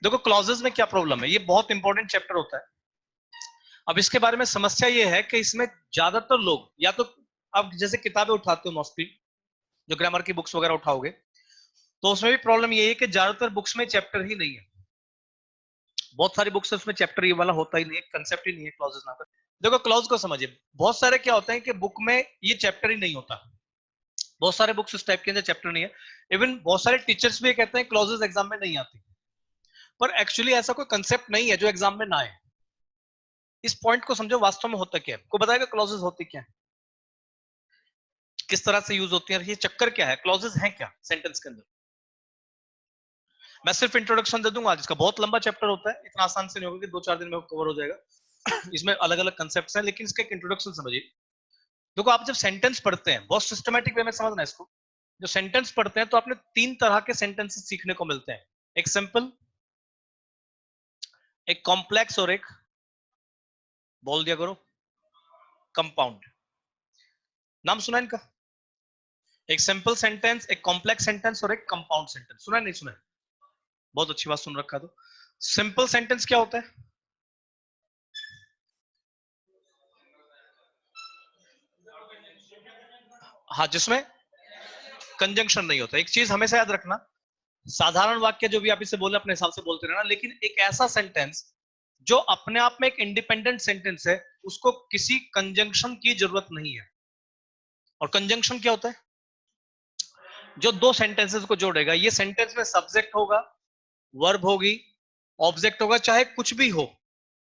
देखो क्लॉजेस में क्या प्रॉब्लम है, ये बहुत इंपॉर्टेंट चैप्टर होता है। अब इसके बारे में समस्या ये है कि इसमें ज्यादातर लोग या तो अब जैसे किताबें उठाते हो मोस्टली, जो ग्रामर की बुक्स वगैरह उठाओगे तो उसमें भी प्रॉब्लम ये है कि ज्यादातर बुक्स में चैप्टर ही नहीं है। बहुत सारी बुक्स है उसमें चैप्टर ये वाला होता ही नहीं है, कंसेप्ट ही नहीं है क्लॉजेस नाम का। देखो क्लॉज को समझिए, बहुत सारे क्या होते हैं कि बुक में ये चैप्टर ही नहीं होता, बहुत सारे बुक्स इस टाइप के अंदर चैप्टर नहीं है। इवन बहुत सारे टीचर्स भी ये कहते हैं क्लॉजेस एग्जाम में नहीं आती, पर एक्चुअली ऐसा कोई कंसेप्ट नहीं है जो एग्जाम में ना आए। इस पॉइंट को समझो, वास्तव में होता क्या है, को बताएगा क्लॉजेस होती क्या है, किस तरह से यूज होती है, ये चक्कर क्या है, क्लॉजेस हैं क्या सेंटेंस के अंदर। मैं सिर्फ इंट्रोडक्शन दे दूंगा आज, इसका बहुत लंबा चैप्टर होता है, इतना आसान से नहीं होगा कि 2-4 दिन में कवर हो जाएगा। इसमें अलग अलग कंसेप्ट हैं, लेकिन इसका एक इंट्रोडक्शन समझिए। देखो आप जब सेंटेंस पढ़ते हैं, बहुत सिस्टमैटिक वे में समझना इसको, जो सेंटेंस पढ़ते हैं तो आपने 3 तरह के सेंटेंसेस सीखने को मिलते हैं, एक सिंपल, एक कॉम्प्लेक्स और एक, बोल दिया करो, कंपाउंड। नाम सुना इनका, एक सिंपल सेंटेंस, एक कॉम्प्लेक्स सेंटेंस और एक कंपाउंड सेंटेंस। सुना नहीं सुना? बहुत अच्छी बात, सुन रखा। तो सिंपल सेंटेंस क्या होता है? हाँ, जिसमें कंजंक्शन नहीं होता। एक चीज हमेशा याद रखना, साधारण वाक्य जो भी आप इसे बोले अपने हिसाब से बोलते रहना, लेकिन एक ऐसा सेंटेंस जो अपने आप में एक इंडिपेंडेंट सेंटेंस है, उसको किसी कंजंक्शन की जरूरत नहीं है। और कंजंक्शन क्या होता है? जो दो सेंटेंसेस को जोड़ेगा। ये सेंटेंस में सब्जेक्ट होगा, वर्ब होगी, ऑब्जेक्ट होगा, चाहे कुछ भी हो,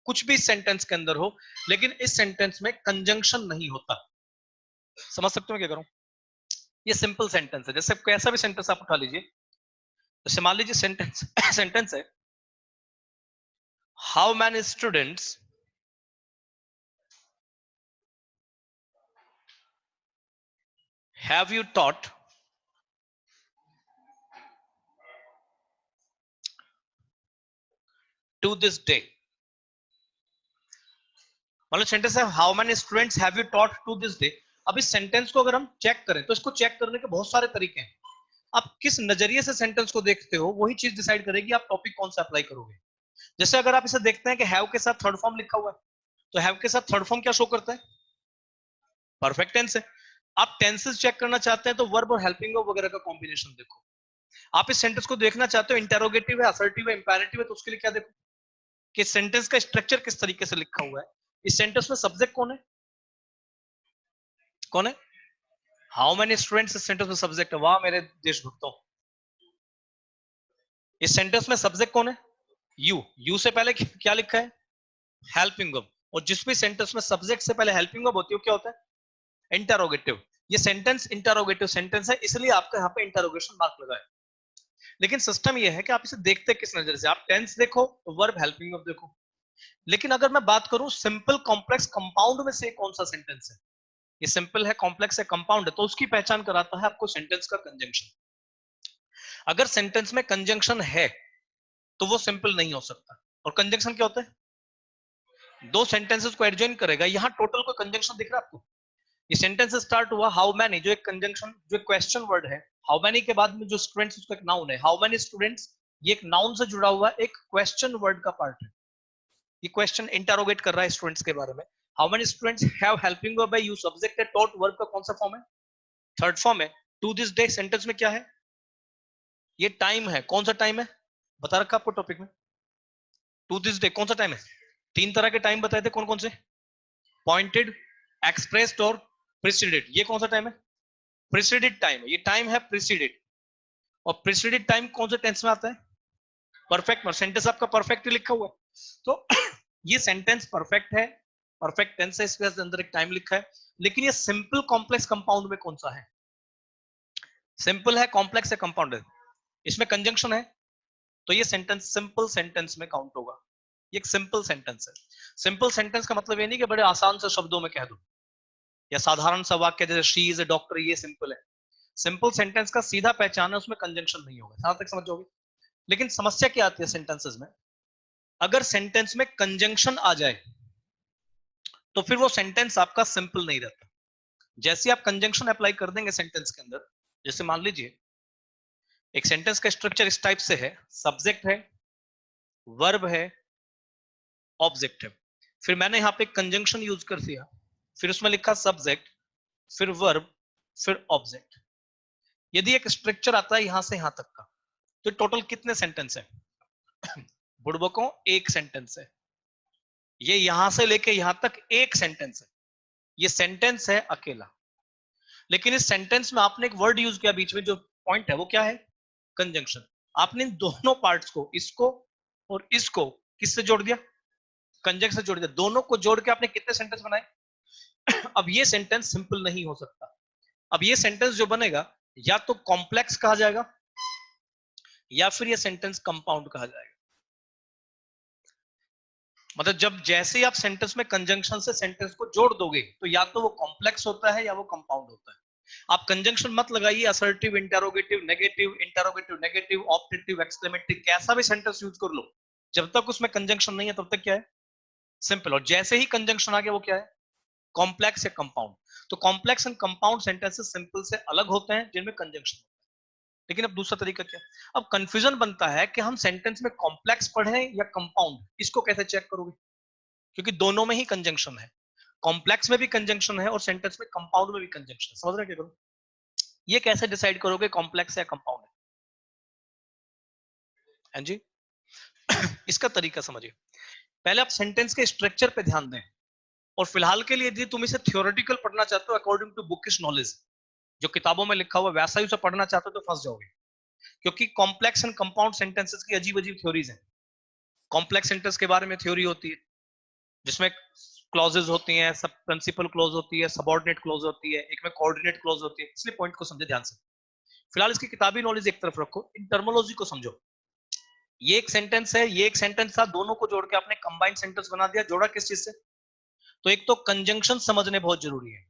कुछ भी सेंटेंस के अंदर हो, लेकिन इस सेंटेंस में कंजंक्शन नहीं होता। समझ सकते हो क्या करूं? ये सिंपल सेंटेंस है। जैसे कैसा भी सेंटेंस आप उठा लीजिए, जैसे मान लीजिए सेंटेंस सेंटेंस है, how many students have you taught to this day. मतलब सेंटेंस है, how many students have you taught to this day. अब इस सेंटेंस को अगर हम चेक करें तो इसको चेक करने के बहुत सारे तरीके हैं। आप किस नजरिए से सेंटेंस को देखते हो वही चीज डिसाइड करेगी आप टॉपिक कौन सा अप्लाई करोगे। जैसे अगर आप इसे देखते हैं कि हैव के साथ थर्ड फॉर्म लिखा हुआ है, तो हैव के साथ थर्ड फॉर्म क्या शो करता है? परफेक्ट टेंस है। आप टेंसेस चेक करना चाहते हैं तो वर्ब और हेल्पिंग वर्ब वगैरह का कॉम्बिनेशन देखो। आप इस सेंटेंस को देखना चाहते हो इंटेरोगेटिव है, असर्टिव है, इंपेरेटिव है, तो उसके लिए क्या देखो कि सेंटेंस का स्ट्रक्चर किस तरीके से लिखा हुआ है। इस सेंटेंस में सब्जेक्ट कौन है? कौन है? हाउ मेनी स्टूडेंट्स इस सेंटेंस में सब्जेक्ट है। वाह मेरे देशभक्तों, इस सेंटेंस में सब्जेक्ट कौन है? यू। यू से पहले क्या लिखा है? Helping verb. और जिस भी सेंटेंस में सब्जेक्ट से पहले हेल्पिंग वर्ब होती है क्या होता है? इंटरोगेटिव। ये सेंटेंस इंटरोगेटिव सेंटेंस है, इसलिए आपका यहाँ पे इंटरोगेशन मार्क लगा है। लेकिन सिस्टम ये है कि आप इसे देखते किस नजर से, आप टेंस देखो तो वर्ब हेल्पिंग वर्ब देखो। लेकिन अगर मैं बात करूं सिंपल कॉम्प्लेक्स कंपाउंड में से कौन सा सेंटेंस है, ये सिंपल है, कॉम्प्लेक्स है, कंपाउंड है, तो उसकी पहचान कराता है आपको सेंटेंस का कंजंक्शन। अगर सेंटेंस में कंजंक्शन है तो वो सिंपल नहीं हो सकता। और कंजंक्शन क्या होता है? दो सेंटेंसेस को एडजॉइन करेगा। यहां टोटल को कंजंक्शन दिख रहा है आपको? ये सेंटेंस स्टार्ट हुआ हाउ मैनी, जो एक कंजंक्शन, जो एक क्वेश्चन वर्ड है। हाउ मैनी के बाद में जो स्टूडेंट्स, उसका एक नाउन है। हाउ मैनी स्टूडेंट्स, ये एक नाउन से जुड़ा हुआ एक क्वेश्चन वर्ड का पार्ट है। ये क्वेश्चन इंटरोगेट कर रहा है स्टूडेंट्स के बारे में। How many students have helping verb bye you, subject है, टॉट वर्ब का कौन सा फॉर्म है? थर्ड फॉर्म है। टू दिस डे सेंटेंस में क्या है? ये टाइम है। कौन सा टाइम है बता रखा आपको टॉपिक में? टू दिस डे कौन सा टाइम है? 3 तरह के टाइम बताए थे, कौन कौन से? पॉइंटेड, एक्सप्रेस्ड और प्रिसीडेड। ये कौन सा टाइम है? प्रिसीडेड टाइम है। ये टाइम है प्रिसीडेड। और प्रिसीडेड टाइम कौन से टेंस में आता है? परफेक्ट में। सेंटेंस आपका परफेक्ट लिखा हुआ है, तो ये सेंटेंस परफेक्ट है, परफेक्ट टेंस है, इसके अंदर एक टाइम लिखा है। लेकिन ये सिंपल कॉम्प्लेक्स कंपाउंड में कौन सा है? सिंपल है, कॉम्प्लेक्स है, कंपाउंड है, इसमें कंजंक्शन है, तो ये सेंटेंस सिंपल सेंटेंस में काउंट होगा। ये एक सिंपल सेंटेंस है। सिंपल सेंटेंस का मतलब ये नहीं कि बड़े आसान से शब्दों में कह दो, या साधारण सा वाक्य जैसे शी इज अ डॉक्टर, ये सिंपल है। सिंपल सेंटेंस का सीधा पहचान है, उसमें कंजंक्शन नहीं होगा। यहां तक समझोगे? लेकिन समस्या क्या आती है सेंटेंसेस में? अगर सेंटेंस में कंजंक्शन आ जाए तो फिर वो सेंटेंस आपका सिंपल नहीं रहता। जैसे आप कंजंक्शन अप्लाई कर देंगे सेंटेंस के अंदर, जैसे मान लीजिए एक सेंटेंस का स्ट्रक्चर इस टाइप से है, सब्जेक्ट है, वर्ब है, ऑब्जेक्ट है। फिर मैंने यहाँ पे कंजंक्शन यूज कर दिया, फिर उसमें लिखा सब्जेक्ट, फिर वर्ब, फिर ऑब्जेक्ट। यदि एक स्ट्रक्चर आता है यहां से यहां तक का, तो टोटल कितने सेंटेंस है? बुड़बकों एक सेंटेंस है। ये यहां से लेके यहां तक एक सेंटेंस है, ये सेंटेंस है अकेला। लेकिन इस सेंटेंस में आपने एक वर्ड यूज किया बीच में, जो पॉइंट है वो क्या है? कंजंक्शन। आपने इन दोनों पार्ट्स को, इसको और इसको, किससे जोड़ दिया? कंजंक्शन से जोड़ दिया। दोनों को जोड़ के आपने कितने सेंटेंस बनाए? अब ये सेंटेंस सिंपल नहीं हो सकता। अब ये सेंटेंस जो बनेगा, या तो कॉम्प्लेक्स कहा जाएगा, या फिर ये सेंटेंस कंपाउंड कहा जाएगा। मतलब जब जैसे ही आप सेंटेंस में कंजंक्शन से सेंटेंस को जोड़ दोगे, तो या तो वो कॉम्प्लेक्स होता है या वो कंपाउंड होता है। आप कंजंक्शन मत लगाइए, assertive, interrogative, negative, optative, exclamative, कैसा भी सेंटेंस यूज कर लो, जब तक उसमें कंजंक्शन नहीं है तब तक क्या है? सिंपल। और जैसे ही कंजंक्शन आ गया, वो क्या है? कॉम्प्लेक्स या कंपाउंड। तो complex and compound sentences simple से अलग होते हैं जिनमें कंजंक्शन। लेकिन अब दूसरा तरीका क्या? अब कंफ्यूजन बनता है कि हम सेंटेंस में कॉम्प्लेक्स पढ़ें या कंपाउंड, इसको कैसे चेक करोगे? क्योंकि दोनों में ही कंजंक्शन है, कॉम्प्लेक्स में भी कंजंक्शन है और सेंटेंस में कंपाउंड में भी कंजंक्शन है। समझ रहे क्या करो? ये कैसे डिसाइड करोगे कॉम्प्लेक्स या कंपाउंड है? हाँ जी। इसका तरीका समझिए। पहले आप सेंटेंस के स्ट्रक्चर पे ध्यान दें, और फिलहाल के लिए यदि तुम इसे थ्योरेटिकल पढ़ना चाहते हो अकॉर्डिंग टू बुकिश नॉलेज, जो किताबों में लिखा हुआ वैसा ही उसे पढ़ना चाहते हो, तो फंस जाओगे। क्योंकि कॉम्प्लेक्स एंड कंपाउंड सेंटेंसेस की अजीब अजीब थ्योरीज हैं। कॉम्प्लेक्स सेंटेंस के बारे में थ्योरी होती है जिसमें क्लॉजेज होती हैं, सब प्रिंसिपल क्लॉज होती है, सबऑर्डिनेट क्लॉज होती है, एक में कोऑर्डिनेट क्लॉज होती है। इसलिए पॉइंट को समझे ध्यान से। फिलहाल इसकी किताबी नॉलेज एक तरफ रखो, इन टर्मोलॉजी को समझो। ये एक सेंटेंस है, ये एक सेंटेंस था, दोनों को जोड़ के आपने कंबाइंड सेंटेंस बना दिया। जोड़ा किस चीज से? तो एक तो कंजंक्शन समझने बहुत जरूरी है,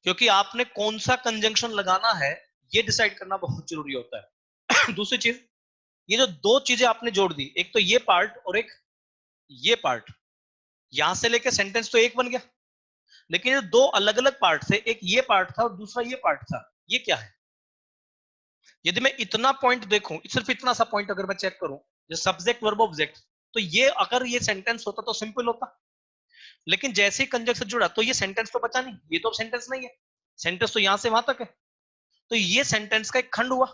क्योंकि आपने कौन सा कंजंक्शन लगाना है ये डिसाइड करना बहुत जरूरी होता है। दूसरी चीज, ये जो दो चीजें आपने जोड़ दी, एक तो ये पार्ट और एक ये पार्ट, यहां से लेके सेंटेंस तो एक बन गया, लेकिन ये दो अलग अलग पार्ट थे, एक ये पार्ट था और दूसरा ये पार्ट था। ये क्या है? यदि मैं इतना पॉइंट देखूं, सिर्फ इतना सा पॉइंट अगर मैं चेक करूं, जो सब्जेक्ट वर्ब ऑब्जेक्ट, तो ये अगर ये सेंटेंस होता तो सिंपल होता। लेकिन जैसे ही कंजंक्शन जुड़ा तो ये सेंटेंस तो बचा नहीं, ये तो सेंटेंस नहीं है। सेंटेंस तो यहां से वहां तक है, तो ये सेंटेंस का एक खंड हुआ,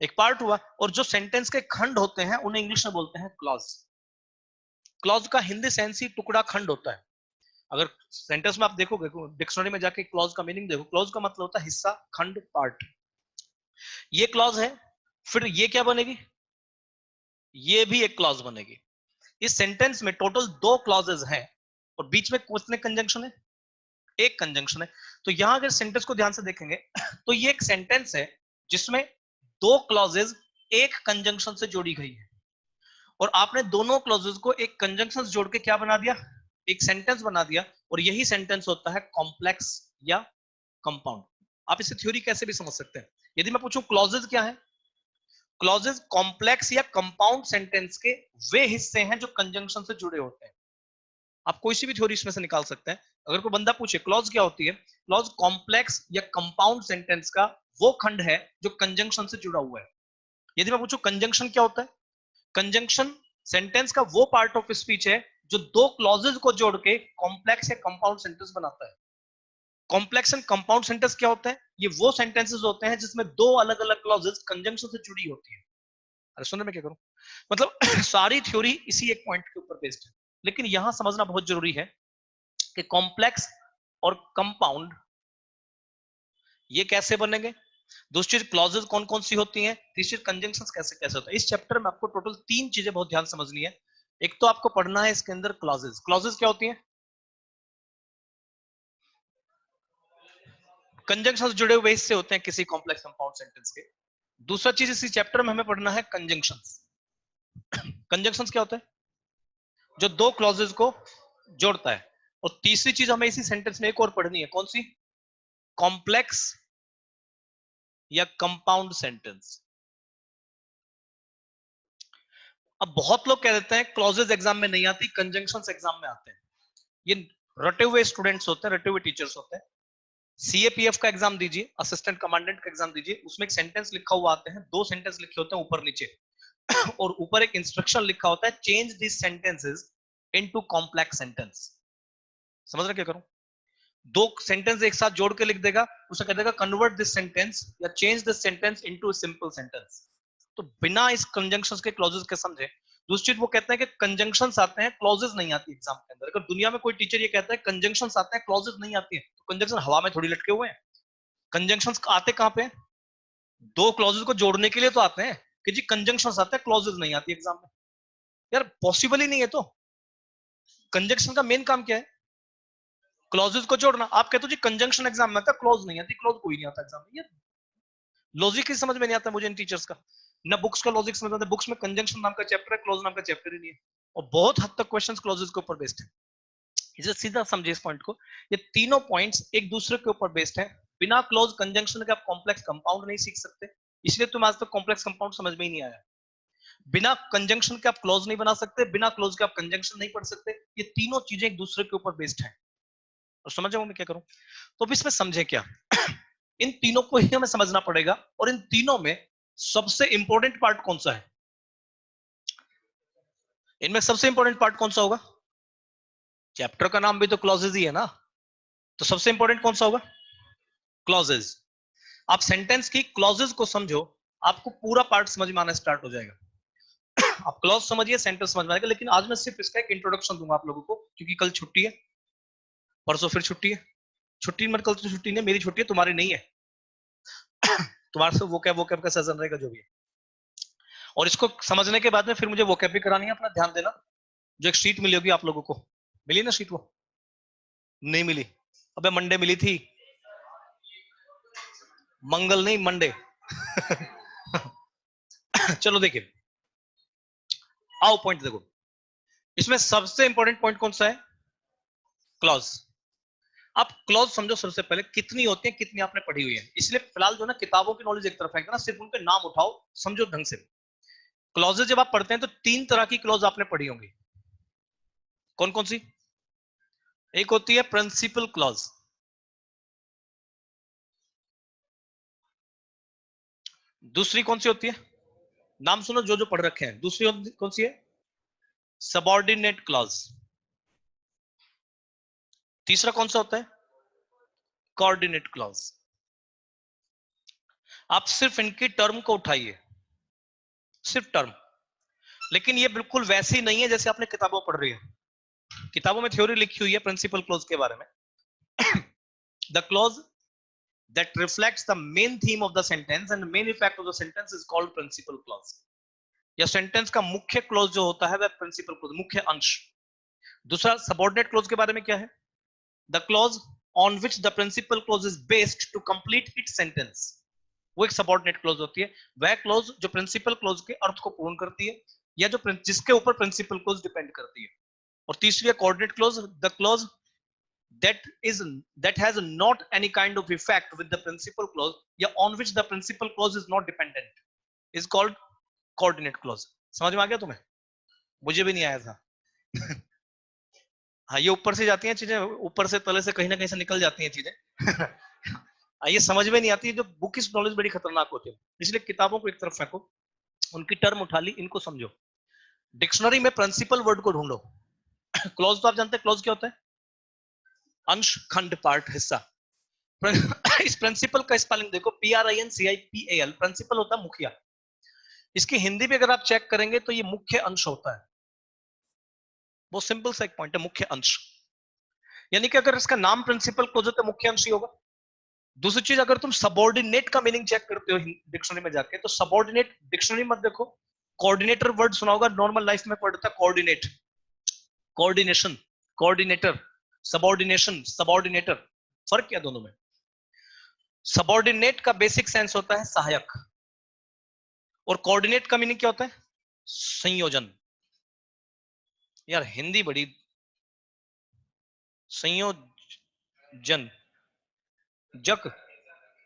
एक पार्ट हुआ। और जो सेंटेंस के खंड होते हैं उन्हें इंग्लिश में बोलते हैं क्लॉज। क्लॉज का हिंदी सेंस ही टुकड़ा, खंड होता है। अगर सेंटेंस में आप देखोगे, डिक्शनरी में जाके क्लॉज का मीनिंग देखो, क्लॉज का मतलब होता है हिस्सा, खंड, पार्ट। ये क्लॉज है, फिर ये क्या बनेगी? ये भी एक क्लॉज बनेगी। इस सेंटेंस में टोटल दो क्लॉजेस हैं, और बीच में कितने कंजंक्शन है? एक कंजंक्शन है। तो यहां अगर सेंटेंस को ध्यान से देखेंगे, तो ये एक सेंटेंस है जिसमें दो क्लॉजेस एक कंजंक्शन से जोड़ी गई है, और आपने दोनों क्लॉजेस को एक कंजंक्शन से जोड़ के क्या बना दिया? एक सेंटेंस बना दिया। और यही सेंटेंस होता है कॉम्प्लेक्स या कंपाउंड। आप इसे थ्योरी कैसे भी समझ सकते हैं। यदि मैं पूछूं क्लॉजेस क्या है? क्लॉजेस कॉम्प्लेक्स या कंपाउंड सेंटेंस के वे हिस्से हैं जो कंजंक्शन से जुड़े होते हैं। आप कोई सी भी थ्योरी इसमें से निकाल सकते हैं। अगर कोई बंदा पूछे क्लॉज क्या होती है, क्लॉज कॉम्प्लेक्स या कंपाउंड सेंटेंस का वो खंड है जो कंजंक्शन से जुड़ा हुआ है। यदि मैं पूछूं कंजंक्शन क्या होता है, कंजंक्शन सेंटेंस का वो पार्ट ऑफ स्पीच है जो दो क्लॉजेस को जोड़ के कॉम्प्लेक्स या कंपाउंड सेंटेंस बनाता है। कॉम्प्लेक्स एंड कंपाउंड सेंटेंस क्या होता है? ये वो सेंटेंसेस होते हैं जिसमें दो अलग अलग क्लॉजेस कंजंक्शन से जुड़ी होती है। अरे सुनने में क्या करूं, मतलब सारी थ्योरी इसी एक पॉइंट के ऊपर बेस्ड है। लेकिन यहां समझना बहुत जरूरी है कि कॉम्प्लेक्स और कंपाउंड ये कैसे बनेंगे, दूसरी चीज क्लॉजेस कौन कौन सी होती हैं, तीसरी कंजंक्शंस कैसे कैसे होता है। इस चैप्टर में आपको टोटल तीन चीजें बहुत ध्यान समझनी है। एक तो आपको पढ़ना है इसके अंदर क्लॉजेस। क्लॉजेस क्या होती हैं? कंजंक्शंस जुड़े हुए हिस्से होते हैं किसी कॉम्प्लेक्स कंपाउंड सेंटेंस के। दूसरा चीज इसी चैप्टर में हमें पढ़ना है कंजंक्शंस। कंजंक्शंस क्या होता है? जो दो क्लॉजेस को जोड़ता है। और तीसरी चीज हमें इसी सेंटेंस में एक और पढ़नी है, कौन सी? कॉम्प्लेक्स या कंपाउंड सेंटेंस। अब बहुत लोग कह देते हैं क्लॉजेस एग्जाम में नहीं आती, कंजंक्शंस एग्जाम में आते हैं। ये रटे हुए स्टूडेंट्स होते हैं, रटे हुए टीचर्स होते हैं। सीएपीएफ का एग्जाम दीजिए, असिस्टेंट कमांडेंट का एग्जाम दीजिए, उसमें एक सेंटेंस लिखा हुआ आते हैं, दो सेंटेंस लिखे होते हैं ऊपर नीचे। और ऊपर एक इंस्ट्रक्शन लिखा होता है, change this sentences into complex sentence. समझ रहे क्या करूं? दो सेंटेंस एक साथ जोड़ के लिख देगा, उसे कह देगा कन्वर्ट दिस सेंटेंस या change this sentence into simple sentence. तो बिना इस कंजंक्शंस के क्लॉजेस के समझे। दूसरी चीज वो कहते हैं कि कंजंक्शंस आते हैं, क्लॉजेस नहीं आती एग्जाम के अंदर। अगर दुनिया में कोई टीचर ये कहता है कंजंक्शंस आते हैं क्लॉजेस नहीं आती है, तो कंजंक्शन हवा में थोड़ी लटके हुए हैं। कंजंक्शंस आते कहां पे? दो क्लॉजेस को जोड़ने के लिए तो आते हैं कि जी कंजंक्शंस आते हैं, क्लॉजेस नहीं आती एग्जाम में। यार पॉसिबल ही नहीं है। तो कंजंक्शन का मेन काम क्या है? क्लॉजेस को जोड़ना। आप कहते हो जी कंजंक्शन एग्जाम में आता है, क्लॉज नहीं आती। क्लॉज कोई नहीं आता एग्जाम में। ये लॉजिक ही समझ में नहीं आता मुझे इन टीचर्स का। ना बुक्स का लॉजिक समझ आता है। बुक्स में कंजंक्शन नाम का चैप्टर है, क्लॉज नाम का चैप्टर ही नहीं है। और बहुत हद तक क्वेश्चंस क्लॉजेस के ऊपर बेस्ड है। इसे सीधा समझिए इस पॉइंट को। ये तीनों पॉइंट्स एक दूसरे के ऊपर बेस्ड है। बिना क्लॉज कंजंक्शन के आप कॉम्प्लेक्स कंपाउंड नहीं सीख सकते। इसलिए तुम आज तक कॉम्प्लेक्स कंपाउंड समझ में ही नहीं आया। बिना कंजंक्शन के आप क्लॉज नहीं बना सकते, बिना क्लॉज के आप कंजंक्शन नहीं पढ़ सकते। ये तीनों चीजें एक दूसरे के ऊपर बेस्ड है। और समझ जाऊं मैं क्या करूं? तो अब इसमें समझे क्या? इन तीनों को ही हमें समझना पड़ेगा। और इन तीनों में सबसे इंपॉर्टेंट पार्ट कौन सा है? इनमें सबसे इंपॉर्टेंट पार्ट कौन सा होगा? चैप्टर का नाम भी तो क्लॉजेज ही है ना। तो सबसे इंपॉर्टेंट कौन सा होगा? क्लॉजेज। आप सेंटेंस की क्लॉजेज को समझो, आपको पूरा पार्ट समझ में आना स्टार्ट हो जाएगा। आप क्लॉज समझिए, सेंटेंस समझ में आएगा। लेकिन आज मैं सिर्फ इसका एक इंट्रोडक्शन दूंगा आप लोगों को, क्योंकि कल छुट्टी है, परसों फिर छुट्टी है। छुट्टी मतलब कल तो छुट्टी नहीं, मेरी छुट्टी है, तुम्हारी नहीं है। तुम्हारे से वो कैब का सेशन रहेगा जो भी है। और इसको समझने के बाद में फिर मुझे वो कैब भी करानी है। अपना ध्यान देना, जो एक शीट मिली होगी आप लोगों को, मिली ना शीट? वो नहीं मिली? अबे मंडे मिली थी, मंगल नहीं मंडे। चलो देखिए, आओ पॉइंट देखो। इसमें सबसे इंपॉर्टेंट पॉइंट कौन सा है? क्लॉज। आप क्लॉज समझो सबसे पहले कितनी होती है, कितनी आपने पढ़ी हुई है। इसलिए फिलहाल जो ना किताबों की नॉलेज एक तरफ है ना, सिर्फ उनके नाम उठाओ, समझो ढंग से। क्लॉजेज जब आप पढ़ते हैं तो तीन तरह की क्लॉज आपने पढ़ी होंगी। कौन कौन सी? एक होती है प्रिंसिपल क्लॉज। दूसरी कौन सी होती है? नाम सुनो जो जो पढ़ रखे हैं। दूसरी कौन सी है? Subordinate clause. तीसरा कौन सा होता है? Coordinate clause. आप सिर्फ इनकी टर्म को उठाइए, सिर्फ टर्म। लेकिन ये बिल्कुल वैसी नहीं है जैसे आपने किताबों पढ़ रही है। किताबों में थ्योरी लिखी हुई है प्रिंसिपल क्लॉज के बारे में। The clause that reflects the main theme of the sentence and the main effect of the sentence is called principal clause। या सेंटेंस का मुख्य क्लॉज जो होता है वह प्रिंसिपल क्लॉज, मुख्य अंश। दूसरा सबऑर्डिनेट क्लॉज के बारे में क्या है? The clause on which the principal clause is based to complete its sentence. वो एक सबऑर्डिनेट क्लॉज होती है। वह क्लॉज जो प्रिंसिपल क्लॉज के अर्थ को पूर्ण करती है, या जो जिसके ऊपर प्रिंसिपल क्लॉज डिपेंड करती है। और तीसरी है coordinate clause, the clause that is that has not any kind of effect with the principal clause, yeah, on which the principal clause is not dependent, is called coordinate clause। समझ में आ गया तुम्हें? मुझे भी नहीं आया था। हाँ, ये ऊपर से जाती हैं चीजें, ऊपर से तले से कहीं ना कहीं से निकल जाती हैं चीजें। ये समझ में नहीं आती। जो बुक की नॉलेज बड़ी खतरनाक होती है। इसलिए किताबों को एक तरफ फेंको, उनकी टर्म उठा ली, इनको समझो। डिक्शनरी में प्रिंसिपल वर्ड को ढूंढो। क्लॉज तो आप जानते हैं क्लॉज क्या होता है? अंश, खंड, पार्ट, हिस्सा। इस प्रिंसिपल का स्पेलिंग देखो, PRINCIPAL। प्रिंसिपल होता है मुखिया। इसकी हिंदी में अगर आप चेक करेंगे तो ये मुख्य अंश होता है। वो सिंपल सा एक पॉइंट है, मुख्य अंश। यानी कि अगर इसका नाम प्रिंसिपल क्लोज है तो मुख्य अंश ही होगा। दूसरी चीज, अगर तुम सबऑर्डिनेट का मीनिंग चेक करते हो डिक्शनरी में जाके, तो सबऑर्डिनेट डिक्शनरी मत देखो, कोऑर्डिनेटर वर्ड सुना होगा, नॉर्मल लाइफ में पढ़ता है कोऑर्डिनेट, कोऑर्डिनेशन, कोऑर्डिनेटर, सबऑर्डिनेशन, सबऑर्डिनेटर। फर्क क्या दोनों में? सबऑर्डिनेट का बेसिक सेंस होता है सहायक, और कोऑर्डिनेट का मीनिंग क्या होता है? संयोजन। यार हिंदी बड़ी, संयोजन, जक,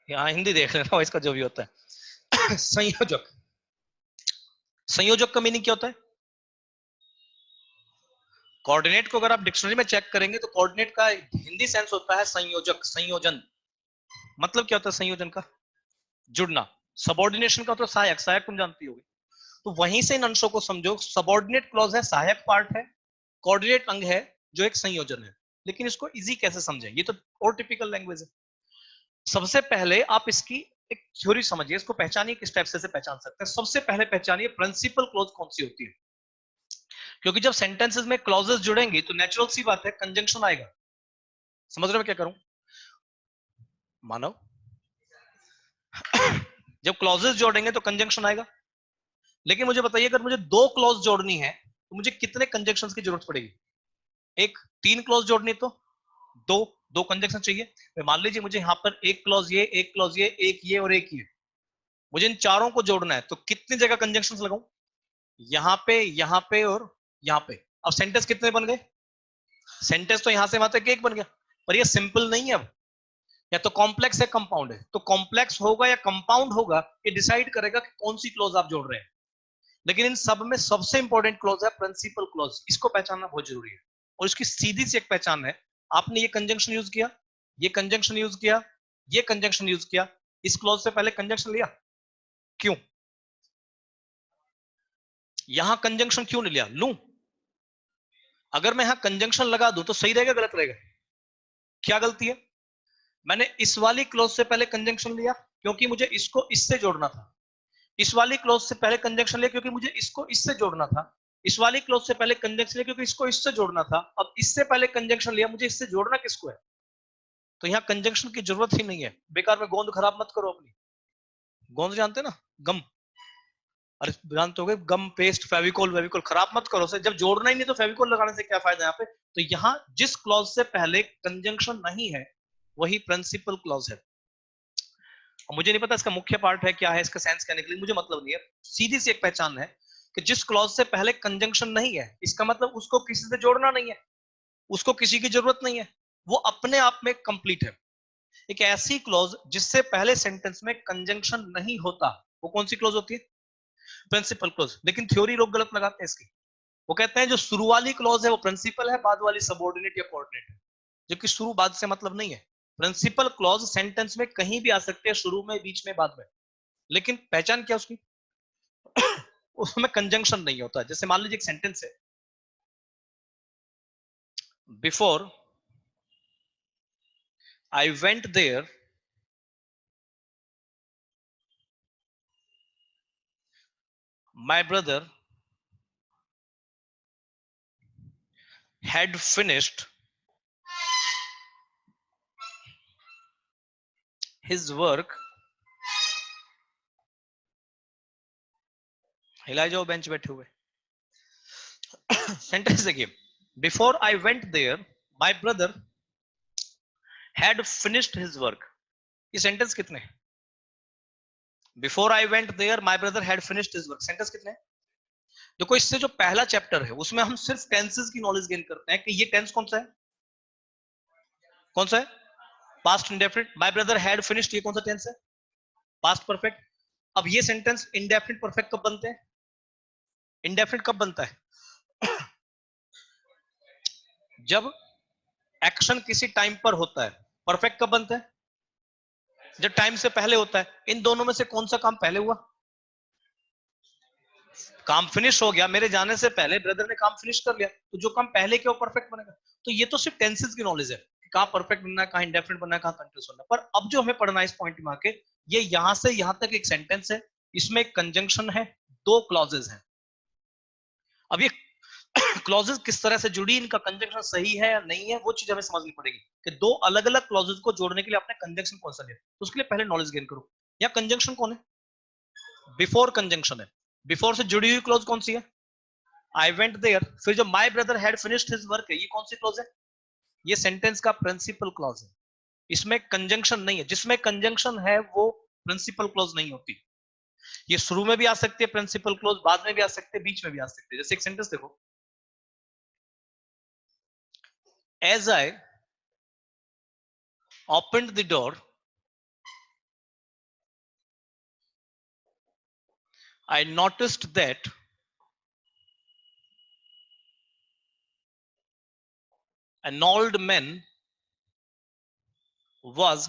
यहाँ हिंदी देख लेना इसका जो भी होता है। संयोजक। संयोजक का मीनिंग क्या होता है? कोऑर्डिनेट को अगर आप डिक्शनरी में चेक करेंगे तो कोऑर्डिनेट का हिंदी सेंस होता है संयोजक, संयोजन। मतलब क्या होता है संयोजन का? जुड़ना। सबऑर्डिनेशन का होता है सहायक, सहायक तुम जानती होगी। तो वहीं से इन अंशों को समझो। सबऑर्डिनेट क्लॉज है, सहायक पार्ट है, कोऑर्डिनेट अंग है जो एक संयोजन है। लेकिन इसको इजी कैसे समझें, ये तो और टिपिकल लैंग्वेज है। सबसे पहले आप इसकी एक थ्योरी समझिए, इसको पहचानिए, किस टाइप से पहचान सकते हैं। सबसे पहले पहचानिए प्रिंसिपल क्लॉज कौन सी होती है, क्योंकि जब सेंटेंसेस में क्लॉजेस जुड़ेंगी तो नेचुरल सी बात है कंजंक्शन आएगा। समझ रहे हो मैं क्या करूं? मानव, जब क्लॉजेस जोड़ेंगे तो कंजंक्शन आएगा। लेकिन मुझे बताइए, अगर मुझे दो क्लॉज जोड़नी है तो मुझे कितने कंजंक्शंस की जरूरत पड़ेगी? एक, तीन क्लॉज जोड़नी तो दो, दो कंजंक्शन चाहिए। मान लीजिए मुझे यहां पर एक क्लॉज ये, एक क्लॉज ये, एक ये और एक ये, मुझे इन चारों को जोड़ना है, तो कितनी जगह कंजंक्शंस लगाऊं? यहां पे और यहां पे। अब सेंटेंस कितने बन गए? सेंटेंस तो यहां से वहां तक एक बन गया, पर ये सिंपल नहीं है। अब या तो कॉम्प्लेक्स है, कंपाउंड है। तो कॉम्प्लेक्स होगा या कंपाउंड होगा, ये डिसाइड करेगा कि कौन सी क्लॉज आप जोड़ रहे हैं। लेकिन इन सब में सबसे इंपॉर्टेंट क्लॉज है प्रिंसिपल क्लॉज। इसको पहचानना बहुत जरूरी है। और इसकी सीधी सी एक पहचान है, आपने ये कंजंक्शन यूज किया, ये कंजंक्शन यूज किया, ये कंजंक्शन यूज किया, इस क्लॉज से पहले कंजंक्शन लिया क्यों? यहां कंजंक्शन क्यों नहीं लिया? लूं? अगर मैं यहां कंजंक्शन लगा दूं तो सही रहेगा, गलत रहेगा? क्या गलती है? मैंने इस वाली क्लॉज से पहले कंजंक्शन लिया क्योंकि मुझे इसको इससे जोड़ना था। इस वाली क्लॉज से पहले कंजंक्शन लिया क्योंकि मुझे इसको इससे जोड़ना था। इस वाली क्लॉज से पहले कंजंक्शन लिया क्योंकि इसको इससे जोड़ना था। अब इससे पहले कंजंक्शन लिया, मुझे इससे जोड़ना किसको है? तो यहाँ कंजंक्शन की जरूरत ही नहीं है। बेकार में गोंद खराब मत करो अपनी। गोंद जानते ना, गम, अरे जानते हो, गम, पेस्ट, फेविकोल, वेविकोल, खराब मत करो से। जब जोड़ना ही नहीं तो फेविकोल लगाने से क्या फायदा यहाँ पे? तो यहाँ जिस क्लॉज से पहले कंजंक्शन नहीं है वही प्रिंसिपल क्लॉज है। मुझे नहीं पता इसका मुख्य पार्ट है क्या है, इसका सेंस क्या निकली, मुझे मतलब नहीं है। सीधी सी एक पहचान है कि जिस क्लॉज से पहले कंजंक्शन नहीं है, इसका मतलब उसको किसी से जोड़ना नहीं है, उसको किसी की जरूरत नहीं है, वो अपने आप में कंप्लीट है। एक ऐसी क्लॉज जिससे पहले सेंटेंस में कंजंक्शन नहीं होता, वो कौन सी क्लॉज होती है? Principal clause. लेकिन थ्योरी लोग गलत लगाते हैं इसकी। वो कहते हैं जो शुरू वाली क्लॉज है वो प्रिंसिपल है, बाद वाली सबऑर्डिनेट या कोऑर्डिनेट है। जो कि शुरू बाद से मतलब नहीं है। प्रिंसिपल क्लॉज सेंटेंस में कहीं भी आ सकते हैं, शुरू में, बीच में, बाद में। लेकिन पहचान क्या उसकी? उसमें कंजंक्शन नहीं होता। जैसे मान लीजिए एक सेंटेंस है, before I went there my brother had finished his work. हिला जाओ बेंच बैठे हुए। सेंटेंस देखिए, before I went there my brother had finished his work. ये सेंटेंस कितने? Before I went there my brother had finished his work, sentence कितने? देखो, इससे जो पहला चैप्टर है उसमें हम सिर्फ टेंसेस की नॉलेज गेन करते हैं कि ये टेंस कौन सा है, कौन सा है? Past indefinite. My brother had finished, ये कौन सा टेंस है? Past perfect. अब ये सेंटेंस इंडेफिनिट परफेक्ट कब बनते हैं? इंडेफिनिट कब बनता है? जब एक्शन किसी टाइम पर होता है। परफेक्ट कब बनता है? जब टाइम से पहले होता है। इन दोनों में से कौन सा काम पहले हुआ? काम फिनिश हो गया, मेरे जाने से पहले ब्रदर ने काम फिनिश कर लिया, तो जो काम पहले किया वो परफेक्ट बनेगा। तो ये तो सिर्फ टेंसेस की नॉलेज है कि कहां परफेक्ट बनना है, कहां इंडेफिनिट बनना है, कहां कंटीन्यूअस बनना है। पर अब जो हमें पढ़ना है इस पॉइंट में आके, ये यहां से यहां तक एक सेंटेंस है, इसमें एक कंजंक्शन है, दो क्लॉजेज हैं। अब ये क्लॉजेज किस तरह से जुड़ी, इनका कंजंक्शन सही है या नहीं है, वो चीज हमें समझनी पड़ेगी कि दो अलग अलग क्लॉजेज को जोड़ने के लिए आपने कंजंक्शन कौन सा लिया। तो उसके लिए पहले नॉलेज गेन करो। या कंजंक्शन कौन है? बिफोर कंजंक्शन है। बिफोर से जुड़ी हुई क्लॉज कौन सी है? I went there. फिर जो my brother had finished his work है, ये कौन सी क्लॉज है? ये सेंटेंस का प्रिंसिपल क्लॉज है। इसमें कंजंक्शन नहीं है। जिसमें कंजंक्शन है वो प्रिंसिपल क्लॉज नहीं होती। ये शुरू में भी आ सकती है प्रिंसिपल क्लॉज, बाद में भी आ सकते हैं, बीच में भी आ सकते हैं। जैसे एक सेंटेंस देखो, as I opened the door I noticed that an old man was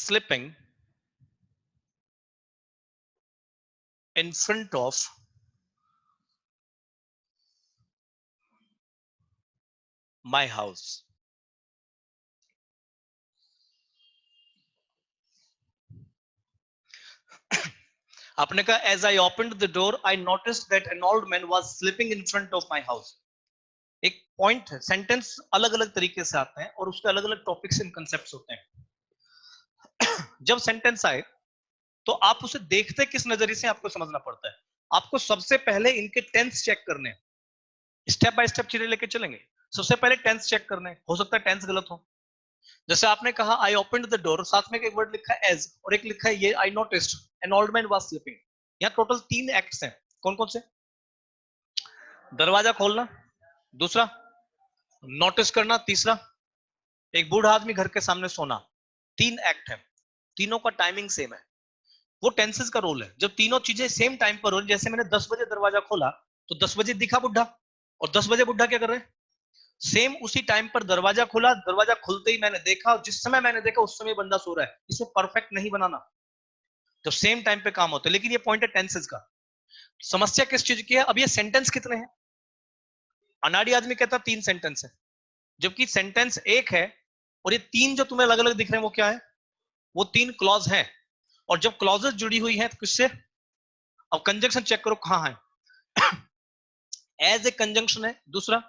sleeping in front of my house. आपने कहा as I opened the door, I noticed that an old man was sleeping in front of my house. एक point है, sentence अलग अलग तरीके से आते हैं और उसके अलग अलग टॉपिक्स एंड कंसेप्ट्स होते हैं। जब सेंटेंस आए तो आप उसे देखते किस नजरिए से आपको समझना पड़ता है। आपको सबसे पहले इनके टेंस चेक करने हैं, स्टेप बाय स्टेप चीजें लेके चलेंगे। सबसे पहले टेंस चेक करने हैं, हो सकता है टेंस गलत हो। जैसे आपने कहा आई ओपनड द डोर, साथ में एक वर्ड लिखा है एज और एक लिखा है ये I noticed N old man was sleeping. यहाँ टोटल 3 एक्ट्स हैं। कौन कौन से? दरवाजा खोलना, दूसरा नोटिस करना, तीसरा एक बूढ़ा आदमी घर के सामने सोना। 3 एक्ट है, तीनों का टाइमिंग सेम है। वो टेंसेस का रोल है। जब तीनों चीजें सेम टाइम पर हो, जैसे मैंने 10 बजे दरवाजा खोला तो 10 बजे दिखा बुढ़ा, और 10 बजे बुढ़ा क्या कर रहे हैं? सेम उसी टाइम पर दरवाजा खुला, दरवाजा खुलते ही मैंने देखा, और जिस समय मैंने देखा उस समय बंदा सो रहा है। इसे परफेक्ट नहीं बनाना, तो सेम टाइम पे काम होता है। लेकिन ये पॉइंट है टेंसेस का। समस्या किस चीज की है? अब ये सेंटेंस कितने हैं? अनाड़ी आदमी कहता 3 सेंटेंस है, जबकि सेंटेंस एक है, और ये 3 जो तुम्हें अलग अलग दिख रहे हैं वो क्या है? वो 3 क्लॉज हैं। और जब क्लॉजेस जुड़ी हुई हैं तो किससे? अब कंजंक्शन चेक करो कहां है। एज एक कंजंक्शन है, दूसरा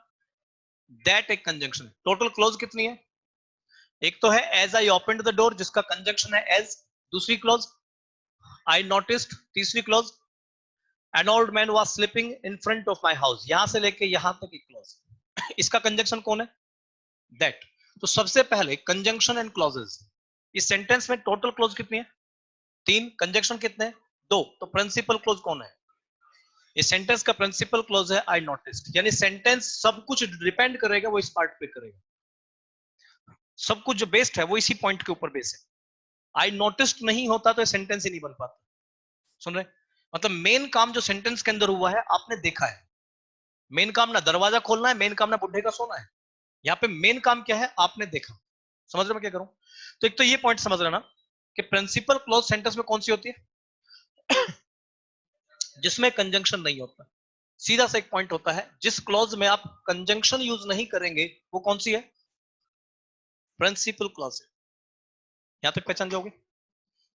दैट एक कंजंक्शन है। टोटल क्लॉज कितनी है? एक तो है as I opened the door जिसका कंजंक्शन है एज, दूसरी क्लॉज आई नोटिस्ड, तीसरी clause an old man was sleeping in front of my house. यहां से लेके यहां तक एक क्लॉज। इसका कंजंक्शन कौन है? दैट। तो सबसे पहले कंजंक्शन एंड क्लॉजेस। इस सेंटेंस में टोटल क्लॉज कितनी है? 3। कंजंक्शन कितने हैं? 2। तो प्रिंसिपल क्लॉज कौन है? इस सेंटेंस का प्रिंसिपल क्लॉज है आई नोटिस्ड। यानी सेंटेंस सब कुछ डिपेंड करेगा, वो इस पार्ट पे करेगा। सब कुछ जो बेस्ड है वो इसी पॉइंट के ऊपर बेस है। आई नोटिस्ड नहीं होता तो सेंटेंस ही नहीं बन पाता। सुन रहे? मतलब मेन काम जो सेंटेंस के अंदर हुआ है आपने देखा है। मेन काम ना दरवाजा खोलना है, मेन काम ना बुढ़े का सोना है। यहाँ पे मेन काम क्या है? आपने देखा। समझ रहे मैं क्या करूं? तो एक तो ये पॉइंट समझ लेना कि प्रिंसिपल क्लॉज सेंटेंस में कौन सी होती है? जिसमें कंजंक्शन नहीं होता। सीधा सा एक पॉइंट होता है, जिस क्लॉज में आप कंजंक्शन यूज नहीं करेंगे वो कौन सी है? प्रिंसिपल क्लॉज है। यहां तक पहचान जाओगे?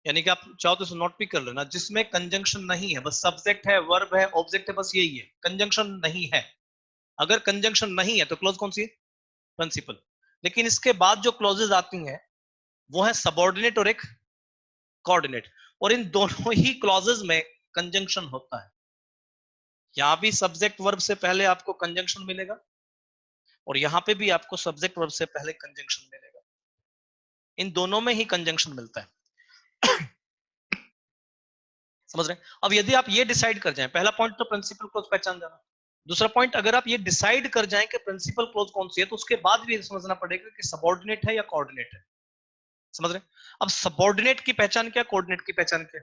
यानी कि आप चाहो तो नोट भी कर लेना, जिसमें कंजंक्शन नहीं है, बस सब्जेक्ट है, वर्ब है, ऑब्जेक्ट है, बस यही है, कंजंक्शन नहीं है। अगर कंजंक्शन नहीं है तो क्लॉज कौन सी है? प्रिंसिपल। लेकिन इसके बाद जो क्लॉजेज आती हैं वो है सबऑर्डिनेट और एक कोऑर्डिनेट, और इन दोनों ही क्लॉजेज में कंजंक्शन होता है। यहां भी सब्जेक्ट वर्ब से पहले आपको कंजंक्शन मिलेगा, और यहां पे भी आपको सब्जेक्ट वर्ब से पहले कंजंक्शन मिलेगा। इन दोनों में ही कंजंक्शन मिलता है। समझ रहे हैं? अब यदि आप ये डिसाइड कर जाएं, पहला पॉइंट तो प्रिंसिपल क्लॉज पहचान जाना। दूसरा पॉइंट, अगर आप ये डिसाइड कर जाएं कि प्रिंसिपल क्लॉज कौन सी है, तो उसके बाद भी समझना पड़ेगा कि सबऑर्डिनेट है या कोऑर्डिनेट है। समझ रहे हैं? अब सबऑर्डिनेट की पहचान क्या, कोऑर्डिनेट की पहचान क्या?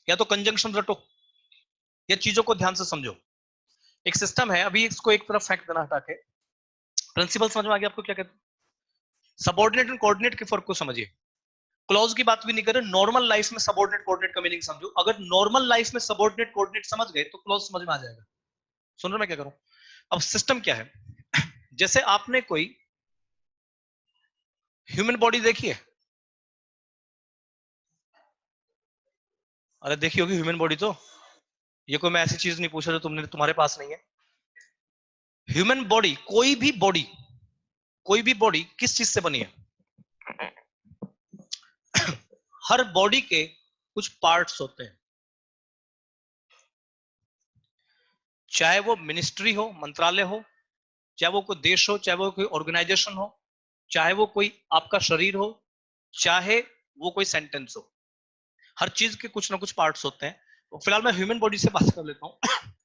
या तो कंजंक्शन रटो या चीजों को ध्यान से समझो। एक सिस्टम है, अभी इसको एक तरफ फेंक देना हटा के। प्रिंसिपल समझ में आ गया आपको क्या कहते हैं? सबऑर्डिनेट एंड कोऑर्डिनेट के फर्क को समझिए। क्लॉज की बात भी नहीं कर रहे, नॉर्मल लाइफ में सबऑर्डिनेट कोऑर्डिनेट का मीनिंग समझो। अगर नॉर्मल लाइफ में सबऑर्डिनेट कोऑर्डिनेट समझ गए तो क्लॉज समझ में आ जाएगा। सुन रहे मैं क्या करूं? अब सिस्टम क्या है? जैसे आपने कोई ह्यूमन बॉडी देखी है? अरे देखी होगी ह्यूमन बॉडी तो। ये कोई मैं ऐसी चीज नहीं पूछा जो तुमने तुम्हारे पास नहीं है। ह्यूमन बॉडी, कोई भी बॉडी किस चीज से बनी है? हर बॉडी के कुछ पार्ट्स होते हैं। चाहे वो मिनिस्ट्री हो, मंत्रालय हो, चाहे वो कोई देश हो, चाहे वो कोई ऑर्गेनाइजेशन हो, चाहे वो कोई आपका शरीर हो, चाहे वो कोई सेंटेंस हो, हर चीज के कुछ ना कुछ पार्ट्स होते हैं। तो फिलहाल मैं ह्यूमन बॉडी से बात कर लेता हूँ।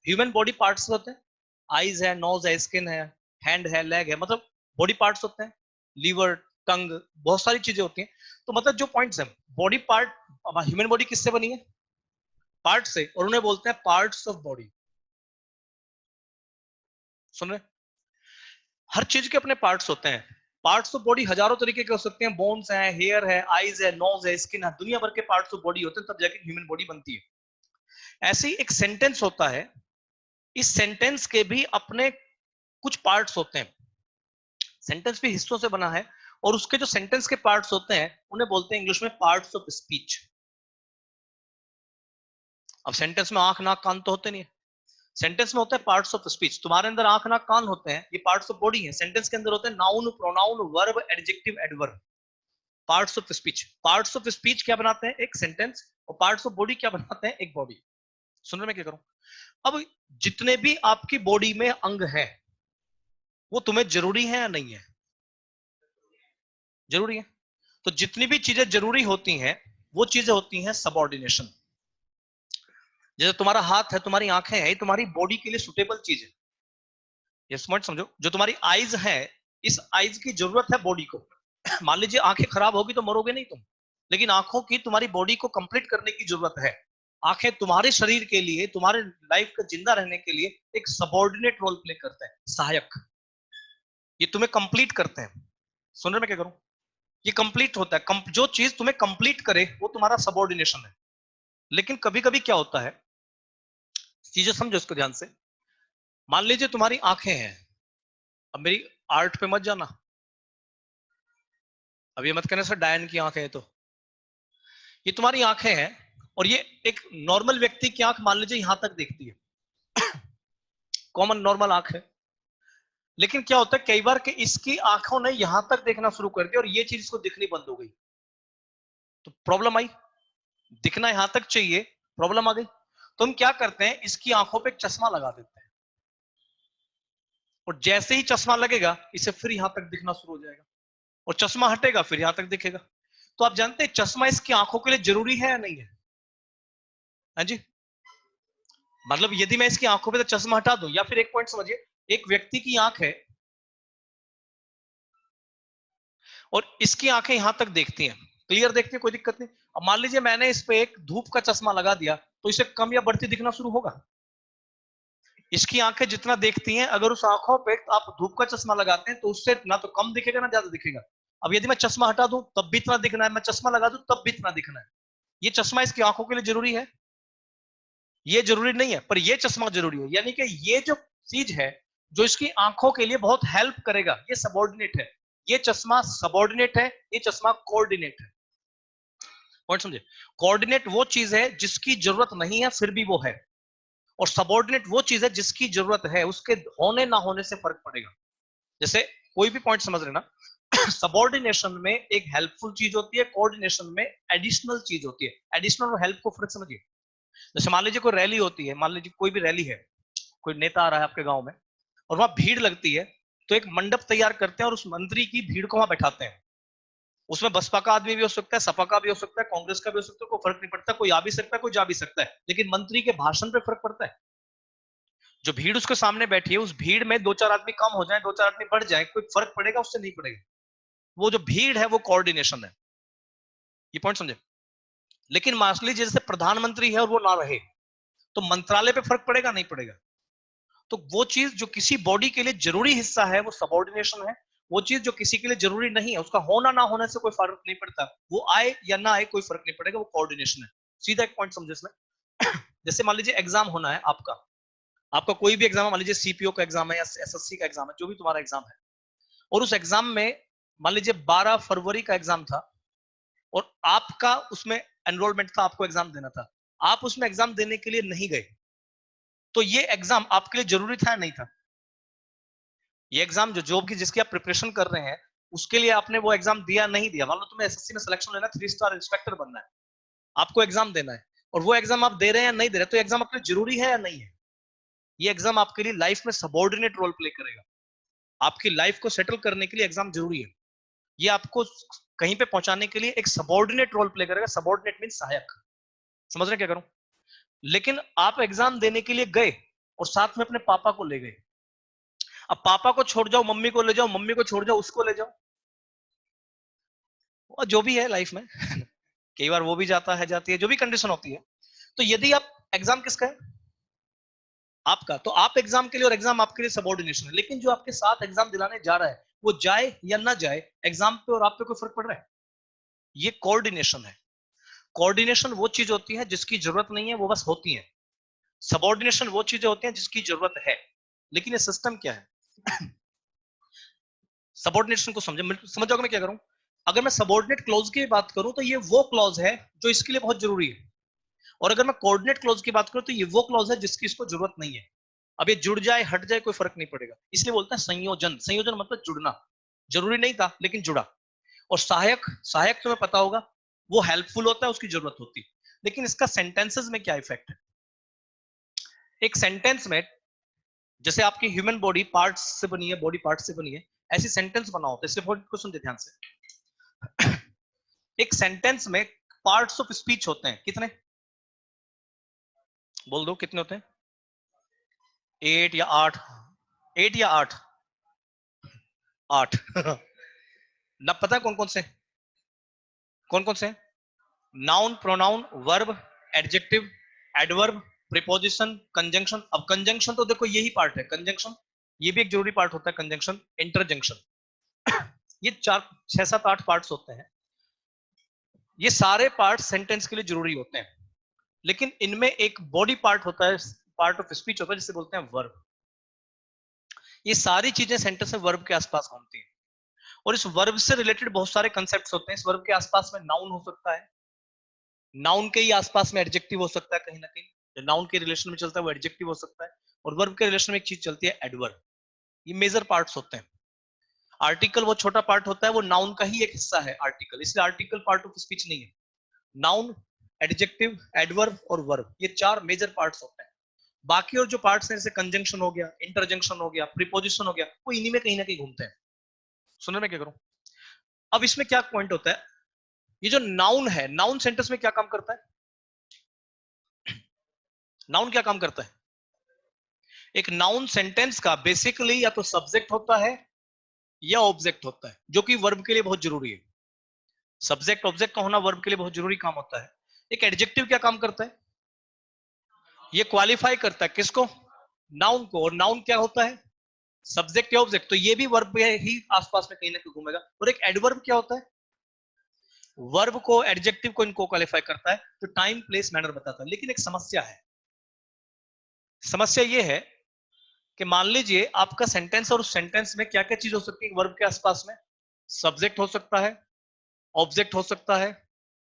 ह्यूमन बॉडी पार्ट्स होते हैं, आईज है, नोज है, स्किन है, हैंड है, लेग है, मतलब बॉडी पार्ट्स होते हैं। लीवर, टंग, बहुत सारी चीजें होती हैं। तो मतलब जो पॉइंट्स है, बॉडी पार्ट, ह्यूमन बॉडी किससे बनी है? पार्ट से, और उन्हें बोलते हैं पार्ट्स ऑफ बॉडी। सुन रहे? हर चीज के अपने पार्ट्स होते हैं। पार्ट्स ऑफ बॉडी हजारों तरीके के हो सकते हैं, बोन्स हैं, हेयर है, आईज है, नोज है, स्किन है, दुनिया भर के पार्ट्स ऑफ बॉडी होते हैं, तब जाके ह्यूमन बॉडी बनती है। ऐसे ही एक सेंटेंस होता है, इस सेंटेंस के भी अपने कुछ पार्ट्स होते हैं। सेंटेंस भी हिस्सों से बना है, और उसके जो सेंटेंस के पार्ट्स होते हैं उन्हें बोलते हैं इंग्लिश में पार्ट्स ऑफ स्पीच। अब सेंटेंस में आंख नाक कान तो होते नहीं है, सेंटेंस में होता है पार्ट्स ऑफ स्पीच। तुम्हारे अंदर आंख नाक कान होते हैं, ये पार्ट्स ऑफ बॉडी है। सेंटेंस के अंदर होते हैं noun, pronoun, verb, adjective, adverb, parts of speech. Parts of speech क्या बनाते हैं? एक सेंटेंस। और पार्ट्स ऑफ बॉडी क्या बनाते हैं? एक बॉडी। सुन रहे मैं क्या करूं? अब जितने भी आपकी बॉडी में अंग है वो तुम्हें जरूरी है या नहीं है? जरूरी है। तो जितनी भी चीजें जरूरी होती हैं वो चीजें होती हैं सबऑर्डिनेशन। जैसे तुम्हारा हाथ है, तुम्हारी आंखें हैं, ये तुम्हारी बॉडी के लिए सुटेबल चीज है, ये स्मार्ट समझो। जो तुम्हारी आईज है, इस आईज की जरूरत है बॉडी को। मान लीजिए आंखें खराब होगी तो मरोगे नहीं तुम, लेकिन आंखों की तुम्हारी बॉडी को कंप्लीट करने की जरूरत है। आंखें तुम्हारे शरीर के लिए, तुम्हारे लाइफ का जिंदा रहने के लिए एक सबऑर्डिनेट रोल प्ले करते हैं, सहायक। ये तुम्हें कंप्लीट करते हैं। सुन रहे मैं क्या करूं? ये कंप्लीट होता है, जो चीज तुम्हें कंप्लीट करे वो तुम्हारा सबऑर्डिनेशन है। लेकिन कभी कभी क्या होता है, चीजें समझो इसको ध्यान से। मान लीजिए तुम्हारी आंखें हैं, अब मेरी आर्ट पे मत जाना, अब ये मत कहना सर डायन की आंखें है। तो ये तुम्हारी आंखें हैं, और ये एक नॉर्मल व्यक्ति की आंख मान लीजिए यहां तक देखती है, कॉमन नॉर्मल आंख है। लेकिन क्या होता है कई बार कि इसकी आंखों ने यहां तक देखना शुरू कर दिया और ये चीज इसको दिखनी बंद हो गई, तो प्रॉब्लम आई। दिखना यहां तक चाहिए, प्रॉब्लम आ गई। तो हम क्या करते हैं, इसकी आंखों पे एक चश्मा लगा देते हैं, और जैसे ही चश्मा लगेगा इसे फिर यहां तक दिखना शुरू हो जाएगा, और चश्मा हटेगा फिर यहां तक दिखेगा। तो आप जानते हैं चश्मा इसकी आंखों के लिए जरूरी है या नहीं है? हाँ जी। मतलब यदि मैं इसकी आंखों पे तो चश्मा हटा दूं, या फिर एक पॉइंट समझिए, एक व्यक्ति की आंख है और इसकी आंखें यहां तक देखती हैं, क्लियर देखती है, कोई दिक्कत नहीं। अब मान लीजिए मैंने इस पे एक धूप का चश्मा लगा दिया, तो इसे कम या बढ़ती दिखना शुरू होगा। इसकी आंखें जितना देखती हैं, अगर उस आंखों पे आप धूप का चश्मा लगाते हैं तो उससे ना तो कम दिखेगा ना ज्यादा दिखेगा। अब यदि मैं चश्मा हटा दूं तब भी इतना दिखना है, मैं चश्मा लगा दूं तब भी इतना दिखना है। ये चश्मा इसकी आंखों के लिए जरूरी है? ये जरूरी नहीं है, पर ये चश्मा जरूरी है। यानी कि ये जो चीज है जो इसकी आंखों के लिए बहुत हेल्प करेगा, ये सबऑर्डिनेट है। ये चश्मा सबऑर्डिनेट है, ये चश्मा कोऑर्डिनेट है। पॉइंट समझे? कोऑर्डिनेट वो चीज है जिसकी जरूरत नहीं है फिर भी वो है, और सबऑर्डिनेट वो चीज है जिसकी जरूरत है, उसके होने ना होने से फर्क पड़ेगा। जैसे कोई भी पॉइंट समझ लेना, सबऑर्डिनेशन में एक हेल्पफुल चीज होती है, कोऑर्डिनेशन में एडिशनल चीज होती है। एडिशनल और हेल्प को फर्क समझिए। जैसे मान लीजिए कोई रैली होती है, मान लीजिए कोई भी रैली है, कोई नेता आ रहा है आपके गांव में, और वहां भीड़ लगती है, तो एक मंडप तैयार करते हैं और उस मंत्री की भीड़ को वहां बैठाते हैं। उसमें बसपा का आदमी भी हो सकता है, सपा का भी हो सकता है, कांग्रेस का भी हो सकता है, कोई फर्क नहीं पड़ता, कोई आ भी सकता है, कोई जा भी सकता है, लेकिन मंत्री के भाषण पे फर्क पड़ता है। जो भीड़ उसके सामने बैठी है, उस भीड़ में दो चार आदमी कम हो जाए, दो चार आदमी बढ़ जाए, कोई फर्क पड़ेगा? उससे नहीं पड़ेगा। वो जो भीड़ है वो कोऑर्डिनेशन है। ये पॉइंट समझे? लेकिन मान लीजिए जैसे प्रधानमंत्री है और वो ना रहे, तो मंत्रालय पे फर्क पड़ेगा? नहीं पड़ेगा। तो वो चीज जो किसी बॉडी के लिए जरूरी हिस्सा है वो सबऑर्डिनेशन है। वो चीज जो किसी के लिए जरूरी नहीं है, उसका होना ना होने से कोई फर्क नहीं पड़ता, वो आए या ना आए कोई फर्क नहीं पड़ेगा, वो कोऑर्डिनेशन है। सीधा एक पॉइंट समझे इसमें। जैसे मान लीजिए एग्जाम होना है आपका, आपका कोई भी एग्जाम है, मान लीजिए सीपीओ का एग्जाम है या एसएससी का एग्जाम है, जो भी तुम्हारा एग्जाम है, और उस एग्जाम में मान लीजिए 12 फरवरी का एग्जाम था, और आपका उसमें एनरोलमेंट था, आपको एग्जाम देना था, आप उसमें एग्जाम देने के लिए नहीं गए, तो ये एग्जाम आपके लिए जरूरी था या नहीं था? ये एग्जाम जो जॉब की जिसकी आप प्रिपरेशन कर रहे हैं, उसके लिए आपने वो एग्जाम दिया नहीं दिया? मान लो तुम्हें एसएससी में सिलेक्शन लेना, 3 स्टार इंस्पेक्टर बनना है, आपको एग्जाम देना है, और वो एग्जाम आप दे रहे हैं या नहीं दे रहे, तो एग्जाम आपके लिए जरूरी है या नहीं है? ये एग्जाम आपके लिए लाइफ में सबऑर्डिनेट रोल प्ले करेगा। आपकी लाइफ को सेटल करने के लिए एग्जाम जरूरी है। ये आपको कहीं पे पहुंचाने के लिए एक सबऑर्डिनेट रोल प्ले करेगा। सबऑर्डिनेट मीन सहायक। समझ रहे क्या करूं? लेकिन आप एग्जाम देने के लिए गए और साथ में अपने पापा को ले गए। अब पापा को छोड़ जाओ, मम्मी को ले जाओ, मम्मी को छोड़ जाओ, उसको ले जाओ, और जो भी है लाइफ में कई बार वो भी जाता है, जाती है, जो भी कंडीशन होती है। तो यदि आप एग्जाम किसका है? आपका, तो आप एग्जाम के लिए और एग्जाम आपके लिए सबऑर्डिनेशन है, लेकिन जो आपके साथ एग्जाम दिलाने जा रहा है वो जाए या ना जाए, एग्जाम पे और आप पे कोई फर्क पड़ रहा है? ये कोऑर्डिनेशन है। कोऑर्डिनेशन वो चीज होती है जिसकी जरूरत नहीं है, वो बस होती है। सबऑर्डिनेशन वो चीजें होती हैं जिसकी जरूरत है। लेकिन ये सिस्टम क्या है? सबऑर्डिनेशन को समझ जाओगे मैं क्या करूं? अगर मैं सबऑर्डिनेट क्लॉज की बात करूं तो ये वो क्लॉज है जो इसके लिए बहुत जरूरी है, और अगर मैं कोऑर्डिनेट क्लॉज की बात करूं तो ये वो क्लॉज है जिसकी इसको जरूरत नहीं है। अब ये जुड़ जाए हट जाए कोई फर्क नहीं पड़ेगा, इसलिए बोलते हैं संयोजन। संयोजन मतलब जुड़ना, जरूरी नहीं था लेकिन जुड़ा। और सहायक, सहायक तुम्हें पता होगा वो हेल्पफुल होता है, उसकी जरूरत होती है। लेकिन इसका सेंटेंसेस में क्या इफेक्ट है? एक सेंटेंस में, जैसे आपकी ह्यूमन बॉडी पार्ट्स से बनी है, बॉडी पार्ट्स से बनी है, ऐसी सेंटेंस बना होता है। इसके पॉइंट को सुनते ध्यान से। एक सेंटेंस में पार्ट्स ऑफ स्पीच होते हैं कितने? बोल दो कितने होते हैं? 8 या 8? 8 या 8? 8। ना पता है कौन कौन से? कौन कौन से? Noun, pronoun, verb, adjective, adverb, preposition, conjunction. अब कंजंक्शन तो देखो यही पार्ट है, कंजंक्शन ये भी एक जरूरी पार्ट होता है, कंजंक्शन, इंटरजंक्शन। ये 4 6 7 8 पार्ट्स होते हैं। ये सारे पार्ट सेंटेंस के लिए जरूरी होते हैं, लेकिन इनमें एक बॉडी पार्ट होता है, पार्ट ऑफ स्पीच होता है जिसे बोलते हैं वर्ब। ये सारी चीजें सेंटेंस में वर्ब के आसपास घूमती हैं, और इस वर्ब से रिलेटेड बहुत सारे कंसेप्ट्स होते हैं। इस वर्ब के आसपास में नाउन हो सकता है, नाउन के ही आसपास में एडजेक्टिव हो सकता है, कहीं ना कहीं जो नाउन के रिलेशन में चलता है वो एडजेक्टिव हो सकता है, और वर्ब के रिलेशन में एक चीज चलती है एडवर्ब। ये मेजर पार्ट्स होते हैं। आर्टिकल वो छोटा पार्ट होता है, वो नाउन का ही एक हिस्सा है आर्टिकल, इसलिए आर्टिकल पार्ट ऑफ स्पीच नहीं है। नाउन, एडजेक्टिव, एडवर्ब और वर्ब, ये 4 मेजर पार्ट्स होते हैं। बाकी और जो पार्ट्स हैं जैसे कंजंक्शन हो गया, इंटरजंक्शन हो गया, प्रीपोजिशन हो गया, वो इन्हीं में कहीं ना कहीं घूमते हैं। सुनने में क्या करूं? अब इसमें क्या पॉइंट होता है? ये जो नाउन है, नाउन सेंटेंस में क्या काम करता है? नाउन क्या काम करता है? एक नाउन सेंटेंस का बेसिकली या तो सब्जेक्ट होता है या ऑब्जेक्ट होता है, जो कि वर्ब के लिए बहुत जरूरी है। सब्जेक्ट ऑब्जेक्ट का होना वर्ब के लिए बहुत जरूरी काम होता है। एक एडजेक्टिव क्या काम करता है? ये क्वालिफाई करता है किसको? नाउन को। और नाउन क्या होता है? सब्जेक्ट या ऑब्जेक्ट, तो ये भी वर्ब के ही आसपास में कहीं ना कहीं घूमेगा। और एक एडवर्ब क्या होता है? वर्ब को, एडजेक्टिव को, इनको क्वालिफाई करता है, तो टाइम, प्लेस, मैनर बताता है। लेकिन एक समस्या है। समस्या ये है कि मान लीजिए आपका सेंटेंस, और उस सेंटेंस में क्या क्या चीज हो सकती है वर्ब के आसपास में? सब्जेक्ट हो सकता है, ऑब्जेक्ट हो सकता है,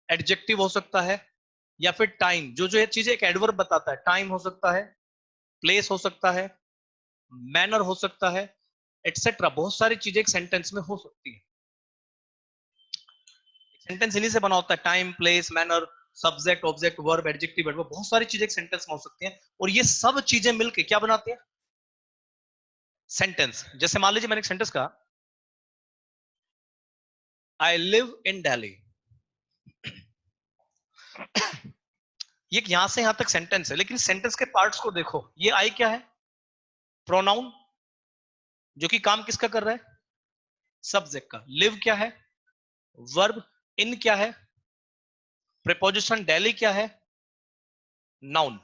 एडजेक्टिव हो सकता है, या फिर टाइम। जो जो ये चीजें एक एडवर्ब बताता है, टाइम हो सकता है, प्लेस हो सकता है, मैनर हो सकता है, एटसेट्रा। बहुत सारी चीजें एक सेंटेंस में हो सकती है। सेंटेंस इन्हीं से बना होता है, time, place, manner, subject, object, verb, adjective, adverb. बहुत सारी चीजें एक सेंटेंस में हो सकती हैं, और ये सब चीजें मिलके क्या बनाती हैं? सेंटेंस। जैसे मान लीजिए मैंने एक सेंटेंस कहा, आई लिव इन दिल्ली। ये यहां से यहां तक सेंटेंस है, लेकिन सेंटेंस के पार्ट्स को देखो। ये आई क्या है? प्रोनाउन, जो कि काम किसका कर रहा है? सब्जेक्ट का। लिव क्या है? वर्ब। इन क्या है? प्रीपोजिशन। दिल्ली क्या है? नाउन।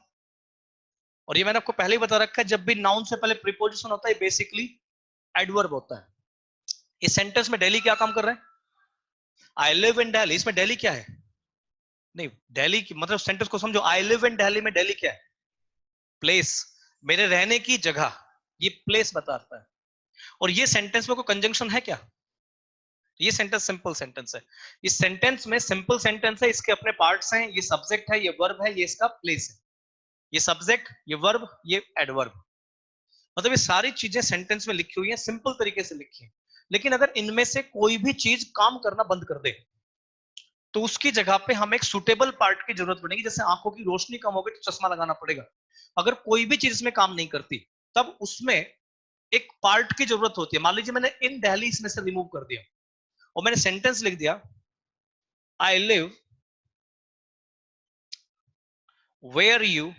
और ये मैंने आपको पहले ही बता रखा है, जब भी नाउन से पहले प्रीपोजिशन होता है बेसिकली एडवर्ब होता है। इस सेंटेंस में दिल्ली क्या काम कर रहा है? I live in Delhi. इसमें दिल्ली क्या है? नहीं, दिल्ली की मतलब सेंटेंस को समझो। आई लिव इन दिल्ली में दिल्ली क्या है? प्लेस, मेरे रहने की जगह। ये प्लेस बताता है। और ये सेंटेंस में कोई कंजंक्शन है क्या? ये सेंटेंस सिंपल सेंटेंस है। इस सेंटेंस में सिंपल सेंटेंस है, इसके अपने पार्ट्स हैं। ये सब्जेक्ट है, ये वर्ब है, ये इसका प्लेस है। ये सब्जेक्ट, ये वर्ब, ये एडवर्ब। मतलब ये सारी चीजें सेंटेंस में लिखी हुई हैं, सिंपल तरीके से लिखी है। लेकिन अगर इनमें से कोई भी चीज काम करना बंद कर दे, तो उसकी जगह पे हमें एक सुटेबल पार्ट की जरूरत पड़ेगी। जैसे आंखों की रोशनी कम हो गई तो चश्मा लगाना पड़ेगा। अगर कोई भी चीज इसमें काम नहीं करती, तब उसमें एक पार्ट की जरूरत होती है। मान लीजिए मैंने इन दिल्ली इसमें से रिमूव कर दिया, और मैंने सेंटेंस लिख दिया, I live where you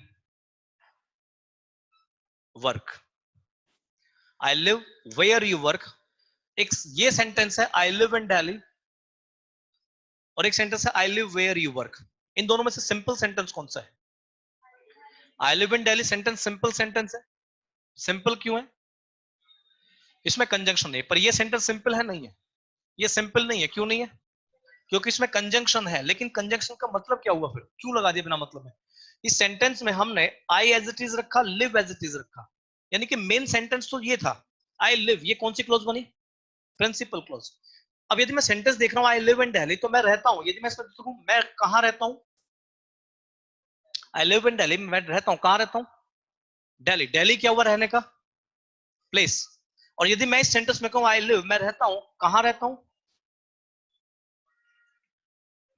work. I live where you work. एक ये सेंटेंस है, आई लिव इन दिल्ली, और एक सेंटेंस है, I live where you work. इन दोनों में से सिंपल सेंटेंस कौन सा है? I live in Delhi sentence simple sentence है। सिंपल क्यों है? इसमें कंजंक्शन नहीं, पर ये सेंटेंस सिंपल है नहीं है? ये सिंपल नहीं है, क्यों नहीं है? क्योंकि इसमें कंजंक्शन है। लेकिन कंजंक्शन का मतलब क्या हुआ? फिर क्यों लगा दिया बिना मतलब में? इस सेंटेंस में हमने आई एज इट इज रखा, लिव एज इट इज रखा, यानी कि मेन सेंटेंस तो ये था आई लिव। ये कौन सी क्लोज बनी? Principal clause. अब यदि मैं सेंटेंस देख रहा हूं आई लिव इन दिल्ली, तो मैं रहता हूं, यदि मैं इसमें देखूं मैं कहां रहता हूं, आई लिव इन दिल्ली, मैं रहता हूं, कहां रहता हूं? दिल्ली। दिल्ली क्या हुआ? रहने का प्लेस। और यदि मैं इस सेंटेंस में कहूं आई लिव, मैं रहता हूं, कहां रहता हूं?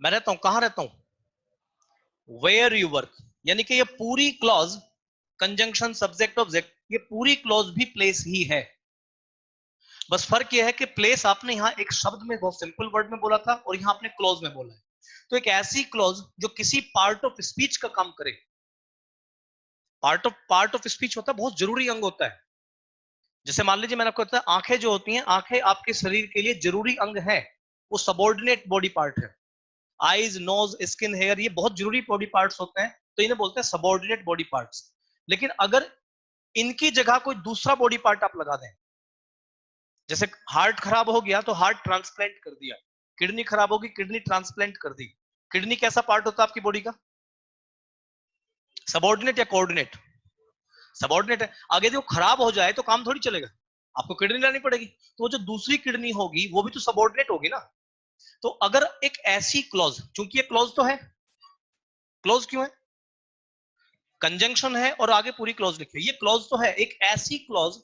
मैं रहता हूं, कहां रहता हूं? Where you work. यानी कि ये पूरी क्लॉज, कंजंक्शन सब्जेक्ट ऑब्जेक्ट, ये पूरी क्लॉज भी प्लेस ही है। बस फर्क ये है कि प्लेस आपने यहां एक शब्द में बहुत सिंपल वर्ड में बोला था और यहां आपने क्लॉज में बोला है। तो एक ऐसी क्लॉज जो किसी पार्ट ऑफ स्पीच का काम करे। पार्ट ऑफ स्पीच होता है, बहुत जरूरी अंग होता है। जैसे मान लीजिए मैंने आपको बताया आंखें जो होती हैं, आंखें आपके शरीर के लिए जरूरी अंग है, वो सबॉर्डिनेट बॉडी पार्ट है। आईज, नोज, स्किन, हेयर, ये बहुत जरूरी बॉडी पार्ट्स होते हैं, तो इन्हें बोलते हैं सबॉर्डिनेट बॉडी पार्ट्स। लेकिन अगर इनकी जगह कोई दूसरा बॉडी पार्ट आप लगा दें, जैसे हार्ट खराब हो गया तो हार्ट ट्रांसप्लांट कर दिया, किडनी खराब होगी किडनी ट्रांसप्लांट कर दी। किडनी कैसा पार्ट होता है आपकी बॉडी का? सबॉर्डिनेट या कोऑर्डिनेट? सबॉर्डिनेट है। आगे यदि वो खराब हो जाए तो काम थोड़ी चलेगा, आपको किडनी लानी पड़ेगी। तो वो जो दूसरी किडनी होगी वो भी तो सबॉर्डिनेट होगी ना। तो अगर एक ऐसी क्लॉज, चूंकि ये क्लॉज तो है, क्लॉज क्यों है? कंजंक्शन है और आगे पूरी क्लॉज लिखी है, ये क्लॉज तो है। एक ऐसी क्लॉज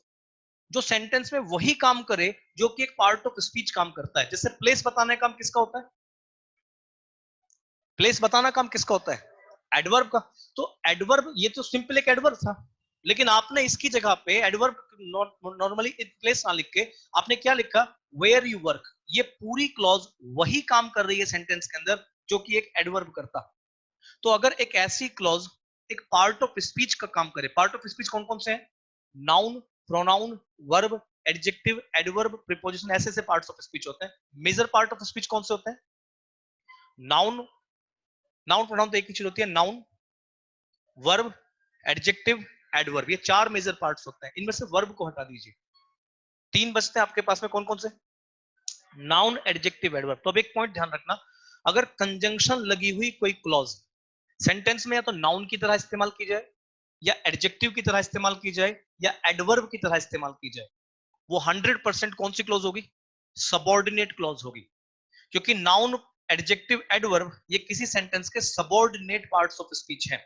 जो सेंटेंस में वही काम करे जो कि एक पार्ट ऑफ स्पीच काम करता है। जैसे प्लेस बताने का काम किसका होता है? प्लेस बताना काम किसका होता है? एडवर्ब का। तो एडवर्ब, ये तो सिंपल एक एडवर्ब था, लेकिन आपने इसकी जगह पे एडवर्ब नॉर्मली प्लेस ना लिख के आपने क्या लिखा? Where you work. ये पूरी क्लॉज वही काम कर रही है सेंटेंस के अंदर जो कि एक एडवर्ब करता। तो अगर एक ऐसी क्लॉज एक पार्ट ऑफ स्पीच का काम करे, पार्ट ऑफ स्पीच कौन कौन से हैं? Noun, pronoun, verb, adjective, adverb, preposition, ऐसे ऐसे पार्ट्स ऑफ स्पीच होते हैं। मेजर पार्ट ऑफ स्पीच कौन से होते हैं? नाउन, नाउन प्रोनाउन तो एक ही चीज होती है, नाउन, वर्ब, एडजेक्टिव, एडवर्ब, ये चार मेजर पार्ट्स होते हैं। इनमें से वर्ब को हटा दीजिए, तीन बचते हैं आपके पास में। कौन कौन से? Noun, adjective, adverb. तो अब एक पॉइंट ध्यान रखना, अगर कंजंक्शन लगी हुई कोई क्लॉज सेंटेंस में या तो नाउन की तरह इस्तेमाल की जाए, या एडजेक्टिव की तरह इस्तेमाल की जाए, या एडवर्ब की तरह इस्तेमाल की जाए, वो 100% कौन सी क्लॉज होगी? सबॉर्डिनेट क्लॉज होगी। क्योंकि नाउन, एडजेक्टिव, एडवर्ब ये किसी सेंटेंस के सबॉर्डिनेट पार्ट्स ऑफ स्पीच हैं,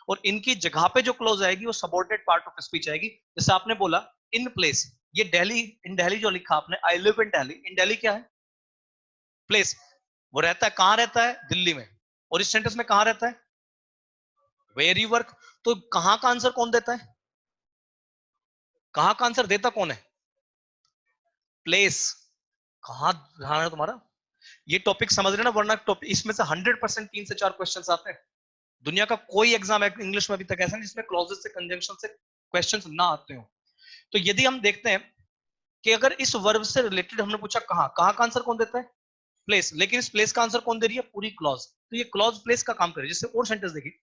और इनकी जगह पे जो क्लॉज आएगी वो सबॉर्डिनेट पार्ट ऑफ स्पीच आएगी। जैसे आपने बोला इन प्लेस, ये दिल्ली, इन दिल्ली जो लिखा आपने, आई लिव इन दिल्ली, इन दिल्ली क्या है? प्लेस। वो रहता है, कहां रहता है? दिल्ली में। और इस सेंटेंस में कहां रहता है? Where you work. तो कहां का आंसर कौन देता है? कहां का आंसर देता कौन है? प्लेस। कहां ध्यान है तुम्हारा? ये टॉपिक समझ रहे ना, वरना टॉपिक इसमें से 100% 3 से 4 क्वेश्चन आते हैं। दुनिया का कोई एग्जाम है इंग्लिश में अभी तक ऐसा नहीं जिसमें क्लॉजेस से, कंजंक्शन से क्वेश्चंस ना आते हो। तो यदि हम देखते हैं कि अगर इस वर्ब से रिलेटेड हमने पूछा कहां, कहां का आंसर कौन देता है? प्लेस। लेकिन इस प्लेस का आंसर कौन दे रही है? पूरी क्लॉज। तो ये क्लॉज प्लेस का काम करे। जैसे और सेंटेंस देखिए,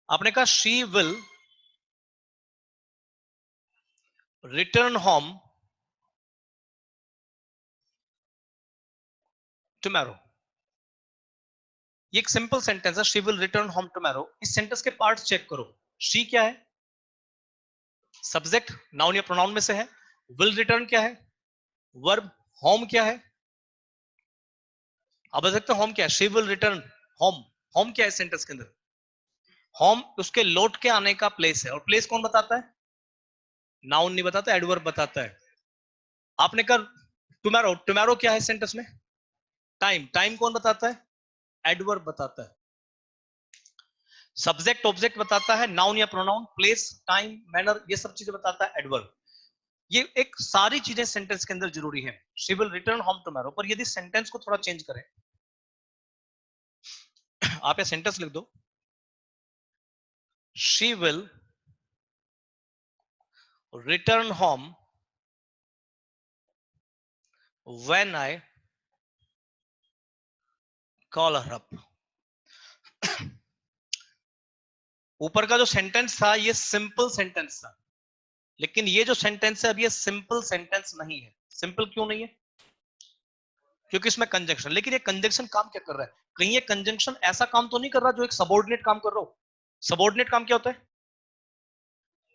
आपने कहा she will return home tomorrow. ये एक सिंपल सेंटेंस है, she will return home tomorrow. इस सेंटेंस के पार्ट्स चेक करो। शी क्या है? सब्जेक्ट, नाउन या प्रोनाउन में से है। विल रिटर्न क्या है? वर्ब। होम क्या है? आप बता सकते हैं होम क्या है? She will return home. Home क्या है सेंटेंस के अंदर? होम उसके लौट के आने का प्लेस है, और प्लेस कौन बताता है? नाउन नहीं बताता, एडवर्ब बताता है। आपने कहा टुमारो, टुमारो क्या है सेंटेंस में? टाइम। टाइम कौन बताता है? एडवर्ब बताता है। सब्जेक्ट ऑब्जेक्ट बताता है नाउन या प्रोनाउन, प्लेस, टाइम, मैनर, ये सब चीजें बताता है एडवर्ब। ये एक सारी चीजें सेंटेंस के अंदर जरूरी है। She will return home tomorrow, पर यदि सेंटेंस को थोड़ा चेंज करें, आप ये सेंटेंस लिख दो, she will return home when I call her up. ऊपर का जो सेंटेंस था ये सिंपल सेंटेंस था, लेकिन ये जो सेंटेंस है अब ये सिंपल सेंटेंस नहीं है। सिंपल क्यों नहीं है? क्योंकि इसमें कंजंक्शन। लेकिन ये कंजंक्शन काम क्या कर रहा है? कहीं ये कंजंक्शन ऐसा काम तो नहीं कर रहा जो एक सबऑर्डिनेट काम कर रहा हो? सबऑर्डिनेट काम क्या होता है?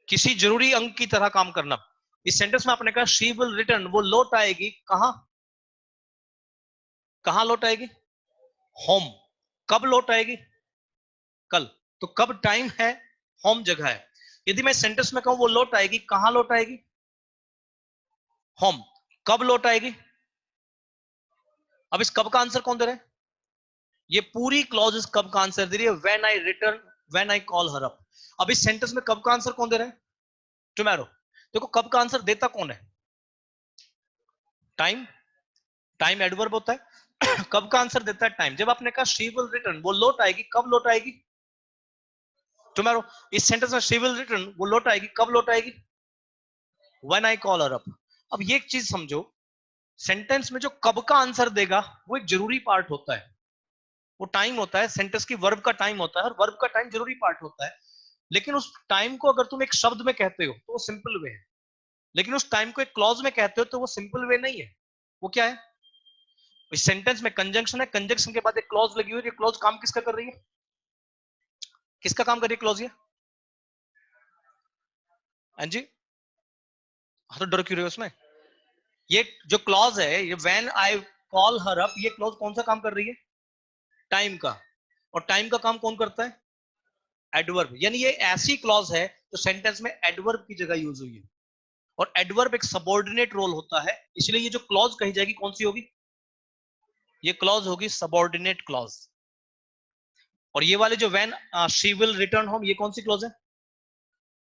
किसी जरूरी अंग की तरह काम करना। इस सेंटेंस में आपने कहा शी विल रिटर्न, वो लौट आएगी कहां? कहां लौट आएगी? होम। कब लौट आएगी? कल। तो कब टाइम है, होम जगह है। यदि मैं सेंटेंस में कहूं वो लौट आएगी, कहां लौट आएगी? होम। कब लौट आएगी? अब इस कब का आंसर कौन दे रहा है? ये पूरी क्लॉज इस कब का आंसर दे रही है, when I return, when I call her up. अब इस सेंटेंस में कब का आंसर कौन दे रहा है? टुमारो। देखो कब का आंसर देता कौन है? टाइम। टाइम एडवर्ब होता है। कब का आंसर देता है टाइम। जब आपने कहा शी विल रिटर्न, वो लौट आएगी, कब लौट आएगी? टुमारो। इस सेंटेंस में शी विल रिटर्न, वो लौट आएगी, कब लौट आएगी? When I call her up. अब ये एक चीज समझो, सेंटेंस में जो कब का आंसर देगा वो एक जरूरी पार्ट होता है, वो टाइम होता है। सेंटेंस की वर्ब का टाइम होता है, और वर्ब का टाइम जरूरी पार्ट होता है। लेकिन उस टाइम को अगर तुम एक शब्द में कहते हो तो वो सिंपल वे है, लेकिन उस टाइम को एक क्लॉज में कहते हो तो वो सिंपल वे नहीं है। वो क्या है? इस सेंटेंस में कंजंक्शन है, कंजंक्शन के बाद एक क्लॉज लगी हुई है। क्लॉज काम किसका कर रही है? किसका काम कर रही है क्लॉज ये? हाँ जी। हाँ, तो डर क्यों रहे हो उसमें? ये जो क्लॉज है, ये when I call her up, ये क्लॉज कौन सा काम कर रही है? टाइम का। और टाइम का काम कौन करता है? एडवर्ब। यानी ये ऐसी क्लॉज है जो सेंटेंस में एडवर्ब की जगह यूज हुई है, और एडवर्ब एक सबऑर्डिनेट रोल होता है। इसलिए ये जो क्लॉज कही जाएगी कौन सी होगी? ये क्लॉज होगी सबऑर्डिनेट क्लॉज। और ये वाले जो when she will return home, ये कौन सी क्लॉज है?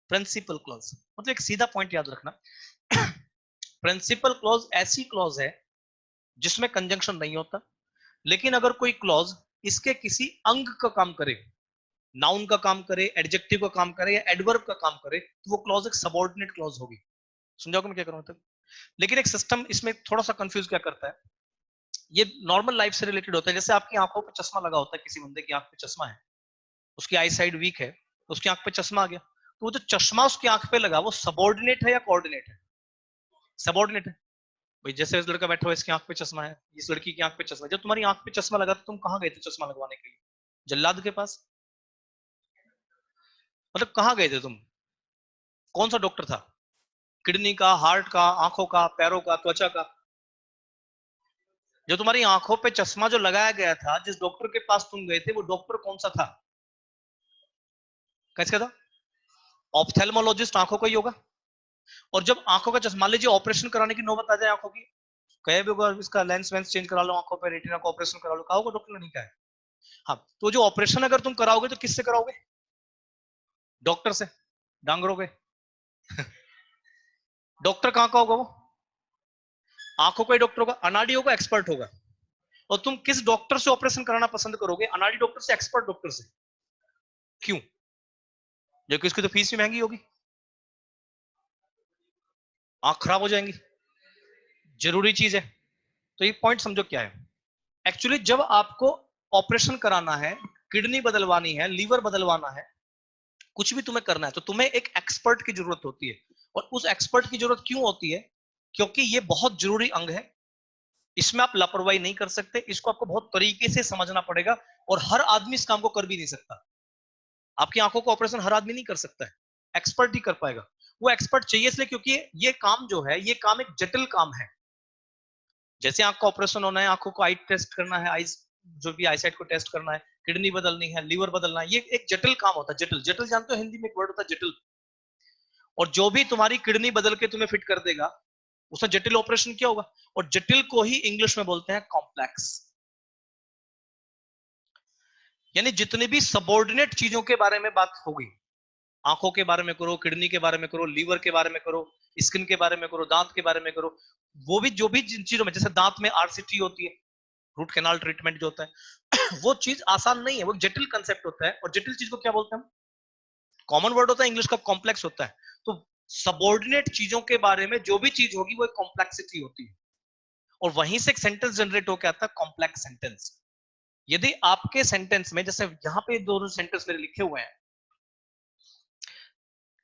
Principal clause. मतलब एक सीधा पॉइंट याद रखना, प्रिंसिपल क्लॉज ऐसी क्लॉज है जिसमें कंजंक्शन नहीं होता, लेकिन अगर कोई क्लॉज इसके किसी अंग का काम करे, नाउन का काम करे, एडजेक्टिव का काम करे, या एडवर्ब का काम करे, तो वो क्लॉज एक सबऑर्डिनेट क्लॉज होगी। समझाओगे मैं क्या करूं तक? लेकिन एक सिस्टम इसमें थोड़ा सा कंफ्यूज क्या करता है, ये नॉर्मल लाइफ से रिलेटेड होता है। जैसे आपकी आंखों पे चश्मा लगा होता है, किसी बंदे की आंख पे चश्मा है, उसकी आई साइड वीक है, तो उसकी आंख पे चश्मा आ गया, तो वो जो चश्मा उसकी आंख पे लगा वो सबऑर्डिनेट है या कोऑर्डिनेट है? सबऑर्डिनेट है। भाई जैसे इस लड़का बैठा हुआ, इसकी आंख पे चश्मा है, इस लड़की की आंख पे चश्मा है। जब तुम्हारी आंख पे चश्मा लगा तो तुम कहां गए थे चश्मा लगवाने के लिए? जल्लाद के पास? मतलब कहां गए थे तुम? कौन सा डॉक्टर था? किडनी का, हार्ट का, आंखों का, पैरों का, त्वचा का? जो तुम्हारी आंखों पे चश्मा जो लगाया गया था, जिस डॉक्टर के पास तुम गए थे, वो डॉक्टर कौन सा था? कैसे था? ऑप्थेल्मोलॉजिस्ट आंखों का ही होगा। और जब आंखों का चश्मा, मान लीजिए ऑपरेशन कराने की नौबत आ जाए आंखों की, कहे भी होगा इसका लेंस वेंस चेंज करा लो, आंखों पे रेटिना का ऑपरेशन करा लो, कहा होगा डॉक्टर ने? नहीं कहा है। हाँ, तो जो ऑपरेशन अगर तुम कराओगे तो किससे कराओगे? डॉक्टर से। डांगरोगे? डॉक्टर कहां का होगा वो? आंखों का ही डॉक्टर होगा। अनाड़ी होगा, एक्सपर्ट होगा। और तुम किस डॉक्टर से ऑपरेशन कराना पसंद करोगे, अनाड़ी डॉक्टर से, एक्सपर्ट डॉक्टर से? क्यों? क्योंकि उसकी तो फीस भी महंगी होगी, आंख खराब हो जाएंगी, जरूरी चीज है। तो ये पॉइंट समझो क्या है। एक्चुअली जब आपको ऑपरेशन कराना है, किडनी बदलवानी है, लीवर बदलवाना है, कुछ भी तुम्हें करना है, तो तुम्हें एक एक्सपर्ट की जरूरत होती है। और उस एक्सपर्ट की जरूरत क्यों होती है? क्योंकि ये बहुत जरूरी अंग है, इसमें आप लापरवाही नहीं कर सकते, इसको आपको बहुत तरीके से समझना पड़ेगा। और हर आदमी इस काम को कर भी नहीं सकता। आपकी आंखों का ऑपरेशन हर आदमी नहीं कर सकता है, एक्सपर्ट ही कर पाएगा। वो एक्सपर्ट चाहिए इसलिए क्योंकि ये काम जो है, ये काम एक जटिल काम है। जैसे आंख का ऑपरेशन होना है, आंखों को आई टेस्ट करना है, आईज जो भी आईसाइट को टेस्ट करना है, किडनी बदलनी है, लीवर बदलना है, ये एक जटिल काम होता है। जटिल, जटिल जानते हो हिंदी में एक वर्ड होता है जटिल। और जो भी तुम्हारी किडनी बदल के तुम्हें फिट कर देगा, उसमें जटिल ऑपरेशन क्या होगा? और जटिल को ही इंग्लिश में बोलते हैं कॉम्प्लेक्स। यानी जितनी भी सबऑर्डिनेट चीजों के बारे में बात होगी, आंखों के बारे में करो, किडनी के बारे में करो, लीवर के बारे में करो, स्किन के बारे में करो, दांत के बारे में करो, वो भी जो भी जिन चीजों में, जैसे दांत में आरसीटी होती है, रूट कैनाल ट्रीटमेंट जो होता है, वो चीज आसान नहीं है, वो जटिल कंसेप्ट होता है। और जटिल चीज को क्या बोलते हैं हम? कॉमन वर्ड होता है इंग्लिश का, कॉम्प्लेक्स होता है। तो सबऑर्डिनेट चीजों के बारे में जो भी चीज होगी वो एक कॉम्प्लेक्सिटी होती है, और वहीं से एक सेंटेंस जनरेट होकर आता है, कॉम्प्लेक्स सेंटेंस। यदि आपके सेंटेंस में, जैसे यहाँ पे दोनों सेंटेंस मेरे लिखे हुए हैं,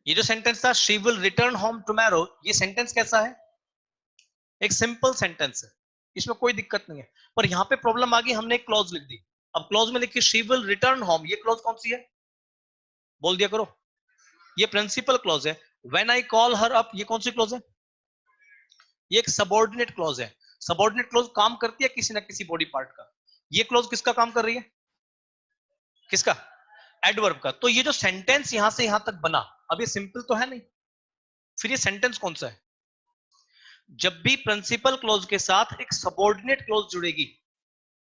ये जो सेंटेंस था she will return home tomorrow, ये सेंटेंस कैसा है? एक सिंपल सेंटेंस है, इसमें कोई दिक्कत नहीं है। पर यहाँ पे प्रॉब्लम आ गई, हमने एक क्लॉज लिख दी। अब क्लॉज में लिखी शी विल रिटर्न होम, ये क्लॉज कौन सी है? बोल दिया करो। ये प्रिंसिपल क्लॉज है। When I call her up, ये कौन सी क्लॉज है? ये एक सबऑर्डिनेट क्लॉज है। सबऑर्डिनेट क्लॉज काम करती है किसी ना किसी बॉडी पार्ट का। ये क्लॉज किसका काम कर रही है? किसका? एडवर्ब का। तो ये जो सेंटेंस यहां से यहां तक बना, अब ये सिंपल तो है नहीं, फिर ये सेंटेंस कौन सा है? जब भी प्रिंसिपल क्लॉज के साथ एक सबऑर्डिनेट क्लॉज जुड़ेगी,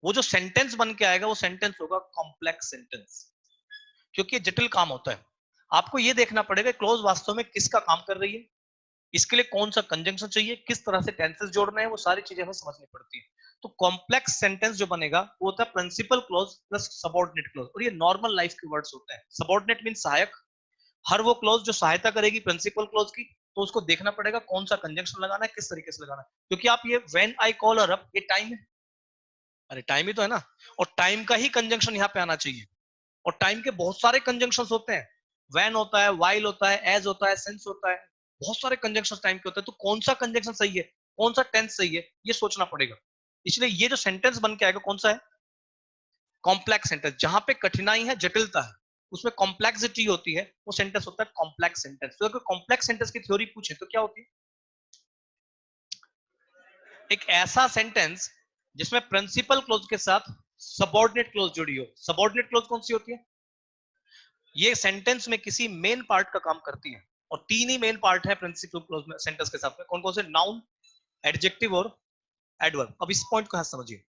वो जो सेंटेंस बन के आएगा वो सेंटेंस होगा कॉम्प्लेक्स सेंटेंस, क्योंकि ये जटिल काम होता है। आपको ये देखना पड़ेगा क्लॉज वास्तव में किसका काम कर रही है, इसके लिए कौन सा कंजंक्शन चाहिए, किस तरह से टेंसेस जोड़ना है, वो सारी चीजें हमें समझनी पड़ती है। तो कॉम्प्लेक्स सेंटेंस जो बनेगा वो होता है principal clause plus subordinate clause, और ये नॉर्मल लाइफ के वर्ड्स होते हैं। सबऑर्डिनेट मीन सहायक, हर वो क्लॉज जो सहायता करेगी प्रिंसिपल क्लॉज की, तो उसको देखना पड़ेगा कौन सा कंजंक्शन लगाना है, किस तरीके से लगाना है। क्योंकि आप ये when I call her up, ये टाइम है, अरे टाइम ही तो है ना, और टाइम का ही कंजंक्शन यहाँ पे आना चाहिए। और टाइम के बहुत सारे कंजंक्शंस होते हैं, व्हेन होता है, व्हाइल होता है, एज होता है, सिंस होता है, बहुत सारे कंजंक्शंस टाइम के होते हैं। तो कौन सा कंजंक्शन सही है, कौन सा टेंस सही है, ये सोचना पड़ेगा। इसलिए ये जो सेंटेंस बन के आएगा कौन सा है? Complex sentence. जहां पे कठिनाई है, जटिलता है, उसमें कॉम्प्लेक्सिटी होती है, वो सेंटेंस होता है कॉम्प्लेक्स सेंटेंस। तो अगर कॉम्प्लेक्स सेंटेंस की थ्योरी पूछे तो क्या होती है? एक ऐसा सेंटेंस जिसमें प्रिंसिपल क्लॉज के साथ सबऑर्डिनेट क्लॉज जुड़ी हो। सबऑर्डिनेट क्लॉज कौन सी होती है? ये सेंटेंस में किसी मेन पार्ट का काम करती है, और तीन ही मेन पार्ट है प्रिंसिपल क्लॉज में सेंटेंस के साथ में। कौन कौन से? नाउन, एडजेक्टिव और एडवर्ब। अब इस पॉइंट को समझिए।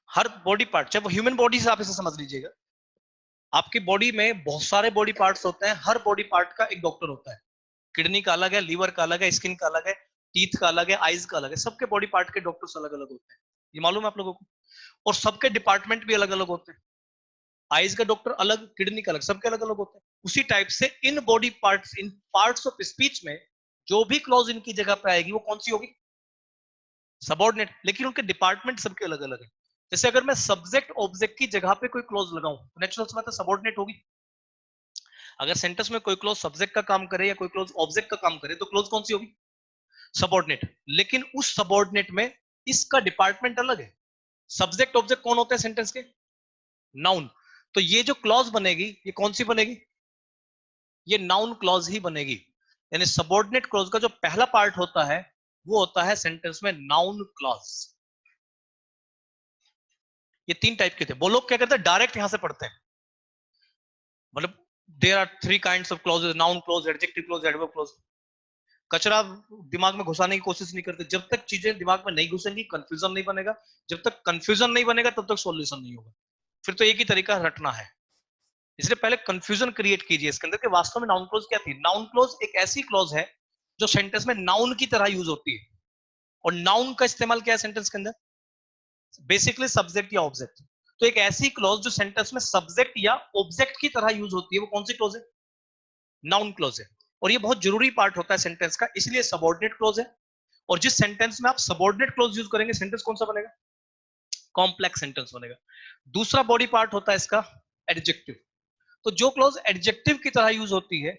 हर बॉडी पार्ट, चाहे वो ह्यूमन बॉडी से आप इसे समझ लीजिएगा, आपकी बॉडी में बहुत सारे बॉडी पार्ट्स होते हैं, हर बॉडी पार्ट का एक डॉक्टर होता है। किडनी का अलग है, लीवर का अलग है, स्किन का अलग है, टीथ का अलग है, आईज का अलग है। सबके बॉडी पार्ट के डॉक्टर्स अलग अलग होते हैं, ये मालूम है आप लोगों को। और सबके डिपार्टमेंट भी अलग अलग होते हैं। आईज का डॉक्टर अलग, किडनी का अलग, सबके अलग अलग होते हैं। उसी टाइप से in body parts, in parts of speech में जो भी क्लॉज इनकी जगह पे आएगी वो कौन सी होगी? सबऑर्डिनेट। लेकिन उनके डिपार्टमेंट सबके अलग अलग है। जैसे अगर मैं सब्जेक्ट ऑब्जेक्ट की जगह पे कोई क्लॉज लगाऊं तो नेचुरल सी बात है सबऑर्डिनेट होगी। अगर सेंटेंस में कोई क्लॉज सब्जेक्ट का काम करे या कोई क्लॉज ऑब्जेक्ट का काम करे तो क्लॉज कौन सी होगी? सबऑर्डिनेट। लेकिन उस सबऑर्डिनेट में इसका डिपार्टमेंट अलग है। सब्जेक्ट ऑब्जेक्ट कौन होते हैं सेंटेंस के? नाउन। तो ये जो क्लॉज बनेगी ये कौन सी बनेगी? ये नाउन क्लॉज ही बनेगी। यानी सबऑर्डिनेट क्लॉज का जो पहला पार्ट होता है वो होता है सेंटेंस में नाउन क्लॉज। ये तीन टाइप के थे। वो लोग क्या करते हैं, डायरेक्ट यहां से पढ़ते हैं। मतलब there are three kinds of clauses: noun clause, adjective clause, adverb clause. कचरा दिमाग में घुसाने की कोशिश नहीं करते। जब तक चीजें दिमाग में नहीं घुसेंगी कंफ्यूजन नहीं बनेगा। जब तक कंफ्यूजन नहीं बनेगा तब तक सॉल्यूशन नहीं होगा। फिर तो एक ही तरीका रटना है। इसलिए पहले कंफ्यूजन क्रिएट कीजिए इसके अंदर कि वास्तव में नाउन क्लॉज क्या थी। नाउन क्लॉज एक ऐसी क्लॉज है जो सेंटेंस में नाउन की तरह यूज होती है। और नाउन का इस्तेमाल क्या है सेंटेंस के अंदर? बेसिकली सब्जेक्ट या ऑब्जेक्ट। तो एक ऐसी क्लॉज जो सेंटेंस में सब्जेक्ट या ऑब्जेक्ट की तरह यूज होती है वो कौन सी क्लॉज है? नाउन क्लॉज है। और ये बहुत जरूरी पार्ट होता है सेंटेंस का, इसलिए सबऑर्डिनेट क्लॉज है। और जिस सेंटेंस में आप सबऑर्डिनेट क्लॉज यूज करेंगे सेंटेंस कौन सा बनेगा? कॉम्प्लेक्स सेंटेंस बनेगा। दूसरा बॉडी पार्ट होता है इसका एडजेक्टिव। तो जो क्लॉज एडजेक्टिव की तरह यूज होती है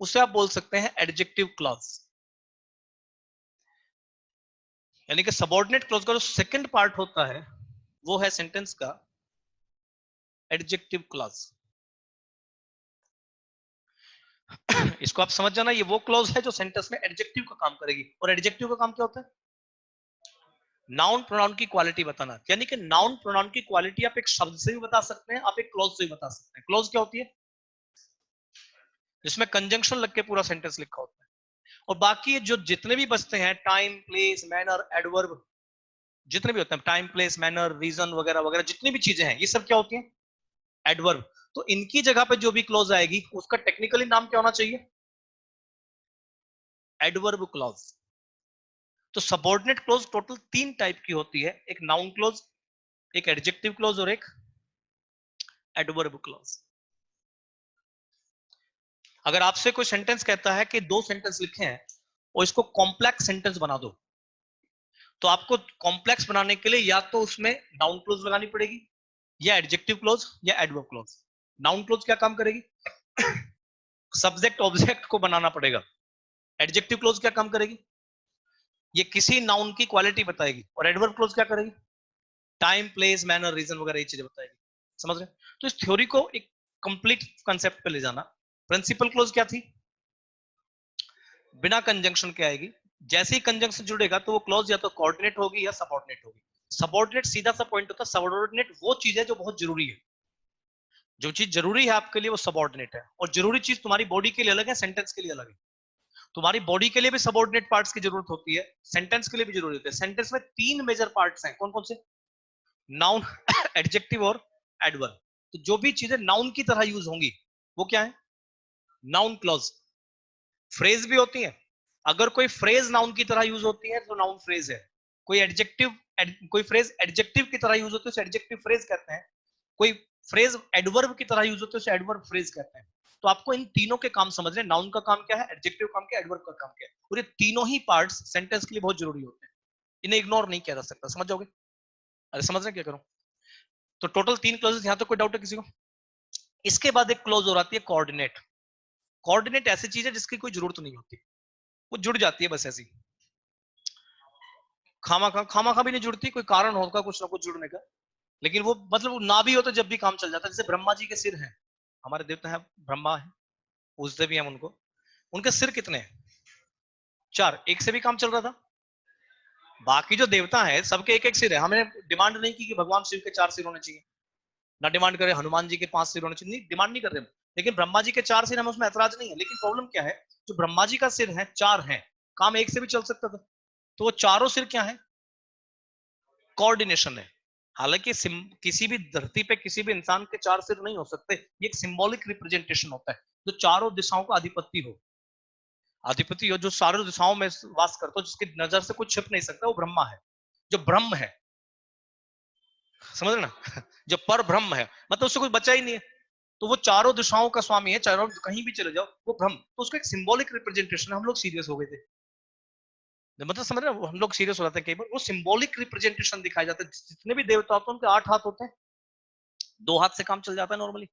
उसे आप बोल सकते हैं एडजेक्टिव क्लॉज। यानी कि सबऑर्डिनेट क्लॉज का जो सेकंड पार्ट होता है वो है सेंटेंस का एडजेक्टिव क्लॉज। इसको आप समझ जाना, ये वो क्लॉज है जो सेंटेंस में एडजेक्टिव का काम करेगी। और एडजेक्टिव का काम क्या होता है? नाउन प्रोनाउन की क्वालिटी बताना। यानी कि नाउन प्रोनाउन की क्वालिटी आप एक शब्द से भी बता सकते हैं, आप एक क्लॉज से भी बता सकते हैं। क्लॉज क्या होती है? जिसमें कंजंक्शन लग के पूरा सेंटेंस लिखा होता है। और बाकी जो जितने भी बचते हैं, टाइम, प्लेस, मैनर, एडवर्ब, जितने भी होते हैं, टाइम, प्लेस, मैनर, रीजन वगैरह वगैरह, जितनी भी चीजें हैं, ये सब क्या होती हैं? एडवर्ब। तो इनकी जगह पे जो भी क्लॉज आएगी उसका टेक्निकली नाम क्या होना चाहिए? Adverb clause. तो सबऑर्डिनेट क्लॉज टोटल तीन टाइप की होती है: एक नाउन क्लॉज, एक एडजेक्टिव क्लॉज और एक एडवर्ब क्लॉज। अगर आपसे कोई सेंटेंस कहता है कि दो सेंटेंस लिखे हैं और इसको कॉम्प्लेक्स सेंटेंस बना दो, तो आपको कॉम्प्लेक्स बनाने के लिए या तो उसमें नाउन क्लॉज लगानी पड़ेगी, या एडजेक्टिव क्लॉज, या एडवर्ब क्लॉज। नाउन क्लोज क्या काम करेगी? सब्जेक्ट ऑब्जेक्ट को बनाना पड़ेगा। एडजेक्टिव क्लोज क्या काम करेगी? ये किसी नाउन की क्वालिटी बताएगी। और एडवर्ब क्लोज क्या करेगी? टाइम, प्लेस, मैनर, रीजन वगैरह ये चीजें बताएगी। समझ रहे? तो इस थ्योरी को एक कंप्लीट कंसेप्ट पे ले जाना। प्रिंसिपल क्लोज क्या थी? बिना कंजंक्शन के आएगी। जैसे ही कंजंक्शन जुड़ेगा तो वो क्लोज या तो कोऑर्डिनेट होगी या सबऑर्डिनेट होगी। सबऑर्डिनेट सीधा सा पॉइंट होता है। सबऑर्डिनेट वो चीज है जो बहुत जरूरी है। जो चीज जरूरी है आपके लिए वो सबऑर्डिनेट है, और जरूरी चीज तुम्हारी बॉडी के लिए अलग है, सेंटेंस के लिए अलग है। तुम्हारी बॉडी के लिए भी सबऑर्डिनेट पार्ट्स की जरूरत होती है, सेंटेंस के लिए भी जरूरत है। सेंटेंस में 3 मेजर पार्ट्स हैं। कौन कौन से? नाउन, एडजेक्टिव और एडवर्ब। तो जो भी चीजें नाउन की तरह यूज होंगी वो क्या है? Noun clause. फ्रेज भी होती है। अगर कोई फ्रेज नाउन की तरह यूज होती है तो नाउन फ्रेज है। कोई एडजेक्टिव, कोई फ्रेज एडजेक्टिव की तरह यूज होती है उसे एडजेक्टिव फ्रेज कहते हैं। कोई फ्रेज एडवर्ब की तरह यूज होती है उसे एडवर्ब फ्रेज कहते हैं। तो आपको इन तीनों के काम समझने, नाउन का काम क्या है, एडजेक्टिव काम क्या है, एडवर्ब का काम क्या है। और ये तीनों ही पार्ट्स सेंटेंस के लिए बहुत जरूरी होते हैं। इन्हें इग्नोर नहीं किया जा सकता। समझ जाओगे? अरे समझ रहे क्या करूं? तो टोटल 3 क्लॉजेस। यहां तो कोई डाउट है किसी को? इसके बाद एक क्लॉज और आती है कोऑर्डिनेट। कोऑर्डिनेट ऐसी चीज है जिसकी कोई जरूरत नहीं होती, वो जुड़ जाती है बस ऐसी। खामा खा भी नहीं जुड़ती, कोई कारण होगा कुछ ना कुछ जुड़ने का, लेकिन वो मतलब वो ना भी हो तो जब भी काम चल जाता है। जैसे ब्रह्मा जी के सिर हैं, हमारे देवता है ब्रह्मा है, पूजते भी हम उनको। उनके सिर कितने हैं? 4। एक से भी काम चल रहा था। बाकी जो देवता है सबके एक एक सिर है। हमने डिमांड नहीं की कि भगवान शिव के 4 सिर होने चाहिए, ना डिमांड करे हनुमान जी के 5 सिर होने चाहिए, नहीं डिमांड नहीं कर रहे हम। लेकिन ब्रह्मा जी के 4 सिर, हमें उसमें ऐतराज नहीं है। लेकिन प्रॉब्लम क्या है, जो ब्रह्मा जी का सिर है 4 है, काम एक से भी चल सकता था। तो वो चारों सिर क्या है? कोऑर्डिनेशन है। हालांकि किसी भी धरती पे किसी भी इंसान के 4 सिर नहीं हो सकते, ये एक सिंबॉलिक रिप्रेजेंटेशन होता है। जो चारों दिशाओं का अधिपति हो, अधिपति हो, जो चारों दिशाओं में वास करता हो, जिसकी नजर से कुछ छिप नहीं सकता, वो ब्रह्मा है, जो ब्रह्म है। समझ रहे ना? जो पर ब्रह्म है, मतलब उससे कुछ बचा ही नहीं है। तो वो चारों दिशाओं का स्वामी है, चारों कहीं भी चले जाओ वो ब्रह्म। तो उसका एक सिंबॉलिक रिप्रेजेंटेशन है। हम लोग सीरियस हो गए थे, मतलब समझ रहे हो, हम लोग सीरियस हो जाते हैं कई बार। वो सिंबॉलिक रिप्रेजेंटेशन दिखाया जाता है। जितने भी देवता होते हैं उनके 8 हाथ होते हैं। 2 हाथ से काम चल जाता है नॉर्मली,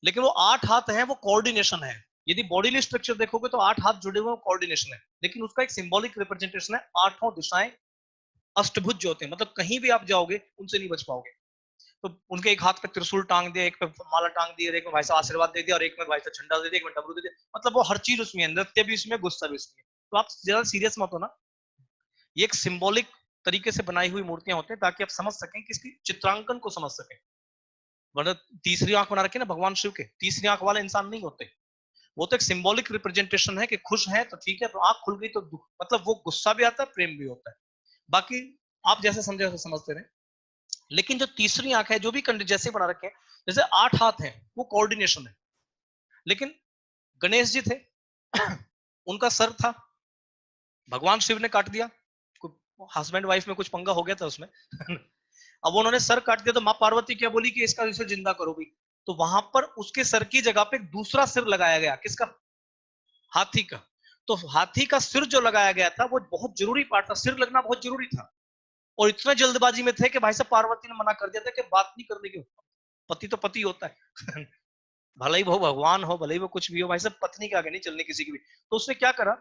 लेकिन वो 8 हाथ है, वो कोऑर्डिनेशन है। यदि बॉडीली स्ट्रक्चर देखोगे तो 8 हाथ जुड़े हुए कोऑर्डिनेशन है, लेकिन उसका एक सिंबॉलिक रिप्रेजेंटेशन है। 8 दिशाएं अष्टभुज जो होते हैं, मतलब कहीं भी आप जाओगे उनसे नहीं बच पाओगे। तो उनके एक हाथ पे त्रिशूल टांग दिया, एक पे माला टांग दी, एक में भाई साहब आशीर्वाद दे दिया, और एक में भाई साहब झंडा दे दिया, एक में डमरू दे दिया। मतलब वो हर चीज उसमें है, नृत्य भी उसमें, गुस्सा भी उसमें। तो आप ज्यादा सीरियस मत हो ना। ये एक सिंबॉलिक तरीके से बनाई हुई मूर्तियां होती हैं ताकि आप समझ सकें कि इसकी चित्रांकन को समझ सकें। वरना तीसरी आंख बना रखी ना भगवान शिव के, तीसरी आंख वाले इंसान नहीं होते। वो तो एक सिंबॉलिक रिप्रेजेंटेशन है कि खुश है तो ठीक है, तो आंख खुल गई तो दुख, मतलब वो गुस्सा भी आता है, प्रेम भी होता है। बाकी आप जैसे समझे वैसे समझते रहे। लेकिन जो तीसरी आंख है, जो भी जैसे बना रखे हैं, जैसे 8 हाथ हैं, वो कोऑर्डिनेशन है। लेकिन गणेश जी थे, उनका सर था, भगवान शिव ने काट दिया। हस्बैंड वाइफ में कुछ पंगा हो गया था उसमें। अब उन्होंने सर काट दिया तो माँ पार्वती क्या बोली कि इसका इसे जिंदा करो भी। तो वहां पर उसके सर की जगह पे दूसरा सिर लगाया गया। किसका? हाथी का। तो हाथी का सिर जो लगाया गया था वो बहुत जरूरी पार्ट था, सिर लगना बहुत जरूरी था। और इतना जल्दबाजी में थे कि भाई साहब पार्वती ने मना कर दिया था कि बात नहीं करने की। पति तो पति होता है। भले ही वो भगवान हो, भले ही वो कुछ भी हो, भाई साहब पत्नी के आगे नहीं चलने किसी की भी। तो उसने क्या करा,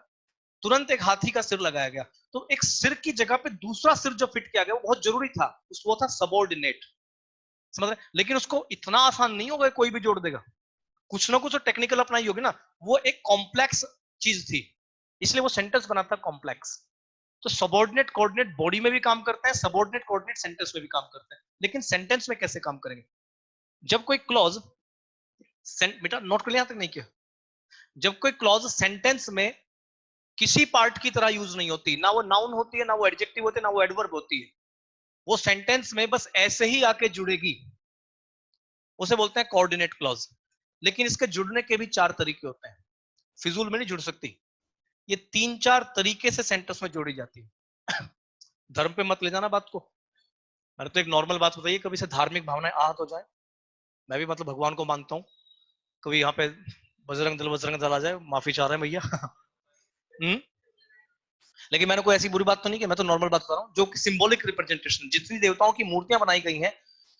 तुरंत एक हाथी का सिर लगाया गया। तो एक सिर की जगह पे दूसरा सिर जो फिट किया गया वो बहुत जरूरी था। वो था सबॉर्डिनेट। समझ रहे? लेकिन उसको इतना आसान नहीं होगा कोई भी जोड़ देगा, कुछ ना कुछ तो टेक्निकल अपनाई होगी ना। वो एक कॉम्प्लेक्स चीज थी, इसलिए वो सेंटेंस बनाता कॉम्प्लेक्स। तो सबॉर्डिनेट कोऑर्डिनेट बॉडी में भी काम करता है, सबॉर्डिनेट कोऑर्डिनेट सेंटेंस में भी काम करता है। लेकिन सेंटेंस में कैसे काम करेंगे? जब कोई क्लॉज, बेटा नोट कर लिया तक नहीं किया, जब कोई क्लॉज सेंटेंस में किसी पार्ट की तरह यूज नहीं होती, ना वो नाउन होती है, ना वो एडजेक्टिव होती है, ना वो एडवर्ब होती है, वो सेंटेंस में बस ऐसे ही आके जुड़ेगी, उसे बोलते हैं कोऑर्डिनेट क्लॉज। लेकिन इसके जुड़ने के भी 4 तरीके होते हैं, फिजूल में नहीं जुड़ सकती। ये 3-4 तरीके से सेंटेंस में जोड़ी जाती है। धर्म पे मत ले जाना बात को। अरे तो एक नॉर्मल बात बताइए, कभी से धार्मिक भावनाएं आहत हो जाए। मैं भी मतलब भगवान को मानता हूँ, कभी यहाँ पे बजरंग दल आ जाए, माफी चाह रहे हैं भैया। लेकिन मैंने कोई ऐसी बुरी बात तो नहीं की, मैं तो नॉर्मल बात बता रहा हूँ। जो सिंबॉलिक रिप्रेजेंटेशन, जितनी देवताओं की मूर्तियां बनाई गई हैं,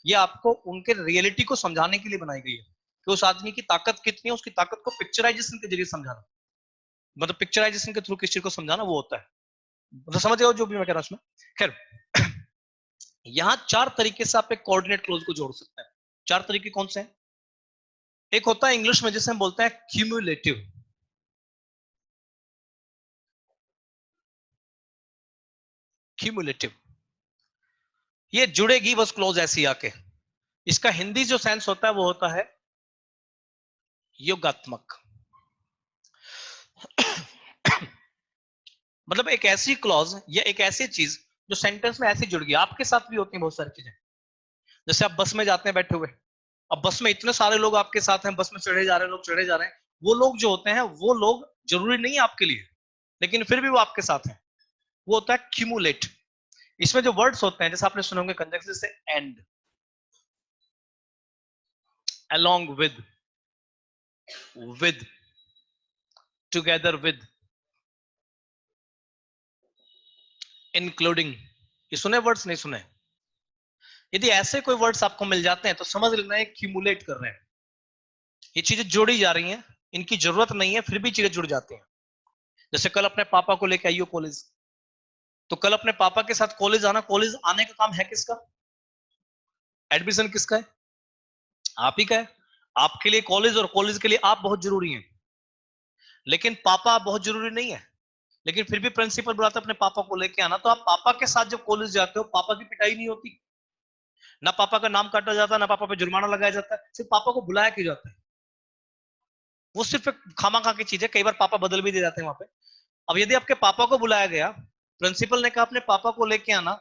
ये आपको उनके रियलिटी को समझाने के लिए बनाई गई है। कि उस आदमी की ताकत कितनी है, उसकी ताकत को पिक्चराइजेशन के जरिए समझाना, मतलब पिक्चराइजेशन के थ्रू किस चीज को समझाना, वो होता है। तो समझ गए जो भी मैं कह रहा हूं उसमें। खैर यहां 4 तरीके से आप एक कोऑर्डिनेट क्लोज को जोड़ सकते हैं। 4 तरीके कौन से हैं? एक होता है इंग्लिश में जिसे हम बोलते हैं क्यूमुलेटिव। क्यूमुलेटिव, ये जुड़ेगी बस क्लोज ऐसी आके। इसका हिंदी जो सेंस होता है वो होता है योगात्मक। मतलब एक ऐसी क्लॉज या एक ऐसी चीज जो सेंटेंस में ऐसी जुड़ गई। आपके साथ भी होती है बहुत सारी चीजें। जैसे आप बस में जाते हैं बैठे हुए, अब बस में इतने सारे लोग आपके साथ हैं, बस में चढ़े जा रहे हैं, लोग चढ़े जा रहे हैं। वो लोग जो होते हैं वो लोग जरूरी नहीं है आपके लिए, लेकिन फिर भी वो आपके साथ हैं। वो होता है क्यूमुलेट। इसमें जो वर्ड्स होते हैं, जैसे आपने सुने होंगे कंजंक्शन से and, along with, together with, including। ये सुने वर्ड्स, नहीं सुने? यदि ऐसे कोई वर्ड्स आपको मिल जाते हैं तो समझ लेना है क्यूमुलेट कर रहे हैं। ये चीजें जोड़ी जा रही हैं, इनकी जरूरत नहीं है फिर भी चीजें जुड़ जाती हैं। जैसे कल अपने पापा को लेके आइयो कॉलेज, तो कल अपने पापा के साथ कॉलेज आना, कॉलेज आने का काम है किसका? एडमिशन किसका है? आप ही का है। आपके लिए कॉलेज और कॉलेज के लिए आप बहुत जरूरी हैं, लेकिन पापा बहुत जरूरी नहीं है। लेकिन फिर भी प्रिंसिपल बुलाता है अपने पापा को लेके आना, तो आप पापा के साथ जब कॉलेज जाते हो, पापा की पिटाई नहीं होती, ना पापा का नाम काटा जाता, ना पापा पे जुर्माना लगाया जाता है, सिर्फ पापा को बुलाया क्यों जाता है? वो सिर्फ एक खामा खा की चीज है, कई बार पापा बदल भी दे जाते हैं वहां पे। अब यदि आपके पापा को बुलाया गया, प्रिंसिपल ने कहा अपने पापा को लेके आना,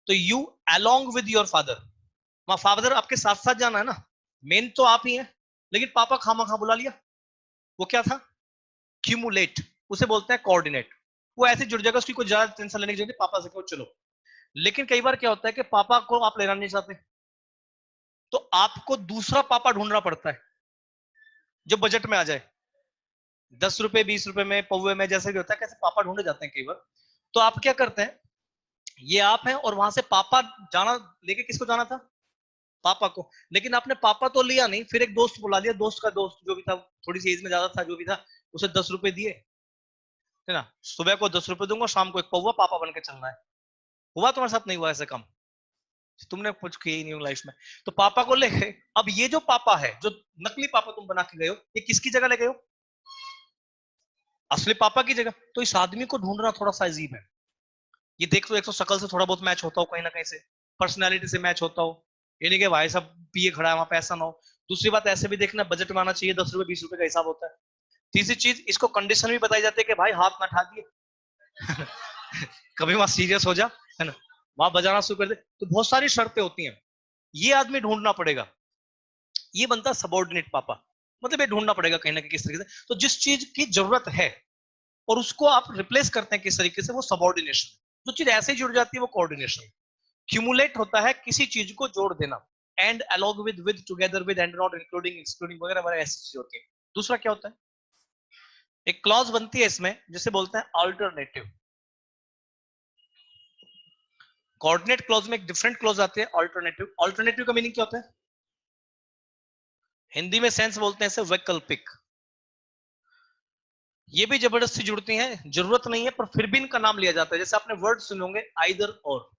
तो you along with your father, वहां फादर आपके साथ साथ जाना है ना, मेन तो आप ही हैं, लेकिन पापा खामा खा बुला लिया। वो क्या था? क्यूमुलेट। उसे बोलते हैं कोऑर्डिनेट। वो ऐसे जुड़ जाएगा, उसकी कोई ज्यादा टेंशन लेने की जरूरत नहीं, पापा से कहो चलो। लेकिन कई बार क्या होता है कि पापा को आप लेना नहीं चाहते, तो आपको दूसरा पापा ढूंढना पड़ता है जो बजट में आ जाए। 10 रुपए 20 रुपए में पौवे में, जैसे भी होता है, कैसे पापा ढूंढे जाते हैं कई बार। तो आप क्या करते हैं, ये आप हैं और वहां से पापा जाना, लेके किसको जाना था? पापा को। लेकिन आपने पापा तो लिया नहीं, फिर एक दोस्त बुला लिया, दोस्त का दोस्त जो भी था, थोड़ी सी एज में ज्यादा था, जो भी था, उसे 10 रुपए दिए, है ना? सुबह को 10 रुपए दूंगा, शाम को एक पौवा, पापा बन के चलना है। हुआ तुम्हारे साथ? नहीं हुआ ऐसे काम? तुमने कुछ किया ही नहीं लाइफ में। तो पापा को ले गए। अब ये जो पापा है, जो नकली पापा तुम बना के गए हो, ये किसकी जगह ले गए हो? असली पापा की जगह। तो इस आदमी को ढूंढना थोड़ा सा अजीब है। ये देख लो, एक तो शक्ल से थोड़ा बहुत मैच होता हो, कहीं ना कहीं से पर्सनैलिटी से मैच होता हो, ये नहीं कि भाई सब पिए खड़ा है वहां पे, ऐसा ना हो। दूसरी बात, ऐसे भी देखना बजट में आना चाहिए, 10 रुपए 20 रुपए का हिसाब होता है। तीसरी चीज, इसको कंडीशन भी बताई जाती है कि भाई हाथ ना उठा दिए कभी वहां सीरियस हो जा, है ना, वहां बजाना शुरू कर दे, तो बहुत सारी शर्तें होती हैं। ये आदमी ढूंढना पड़ेगा। ये बनता है सबॉर्डिनेट पापा। मतलब ये ढूंढना पड़ेगा कहीं ना कहीं किस तरीके से। तो जिस चीज की जरूरत है और उसको आप रिप्लेस करते हैं किस तरीके से, वो सबॉर्डिनेशन। जो चीज ऐसे ही जुड़ जाती है वो कोऑर्डिनेशन। क्यूमुलेट होता है किसी चीज को जोड़ देना। And along with together with, and not, including, excluding वगैरह वगैरह ऐसी चीज होती है। दूसरा क्या होता है, एक क्लॉज बनती है इसमें जिसे बोलते हैं अल्टरनेटिव। कोऑर्डिनेट क्लॉज में एक डिफरेंट क्लॉज आते हैं, अल्टरनेटिव। अल्टरनेटिव का मीनिंग क्या होता है? हिंदी में सेंस बोलते हैं इसे वैकल्पिक। ये भी जबरदस्ती जुड़ती हैं, जरूरत नहीं है पर फिर भी इनका नाम लिया जाता है। जैसे आपने वर्ड सुने होंगे आइदर और,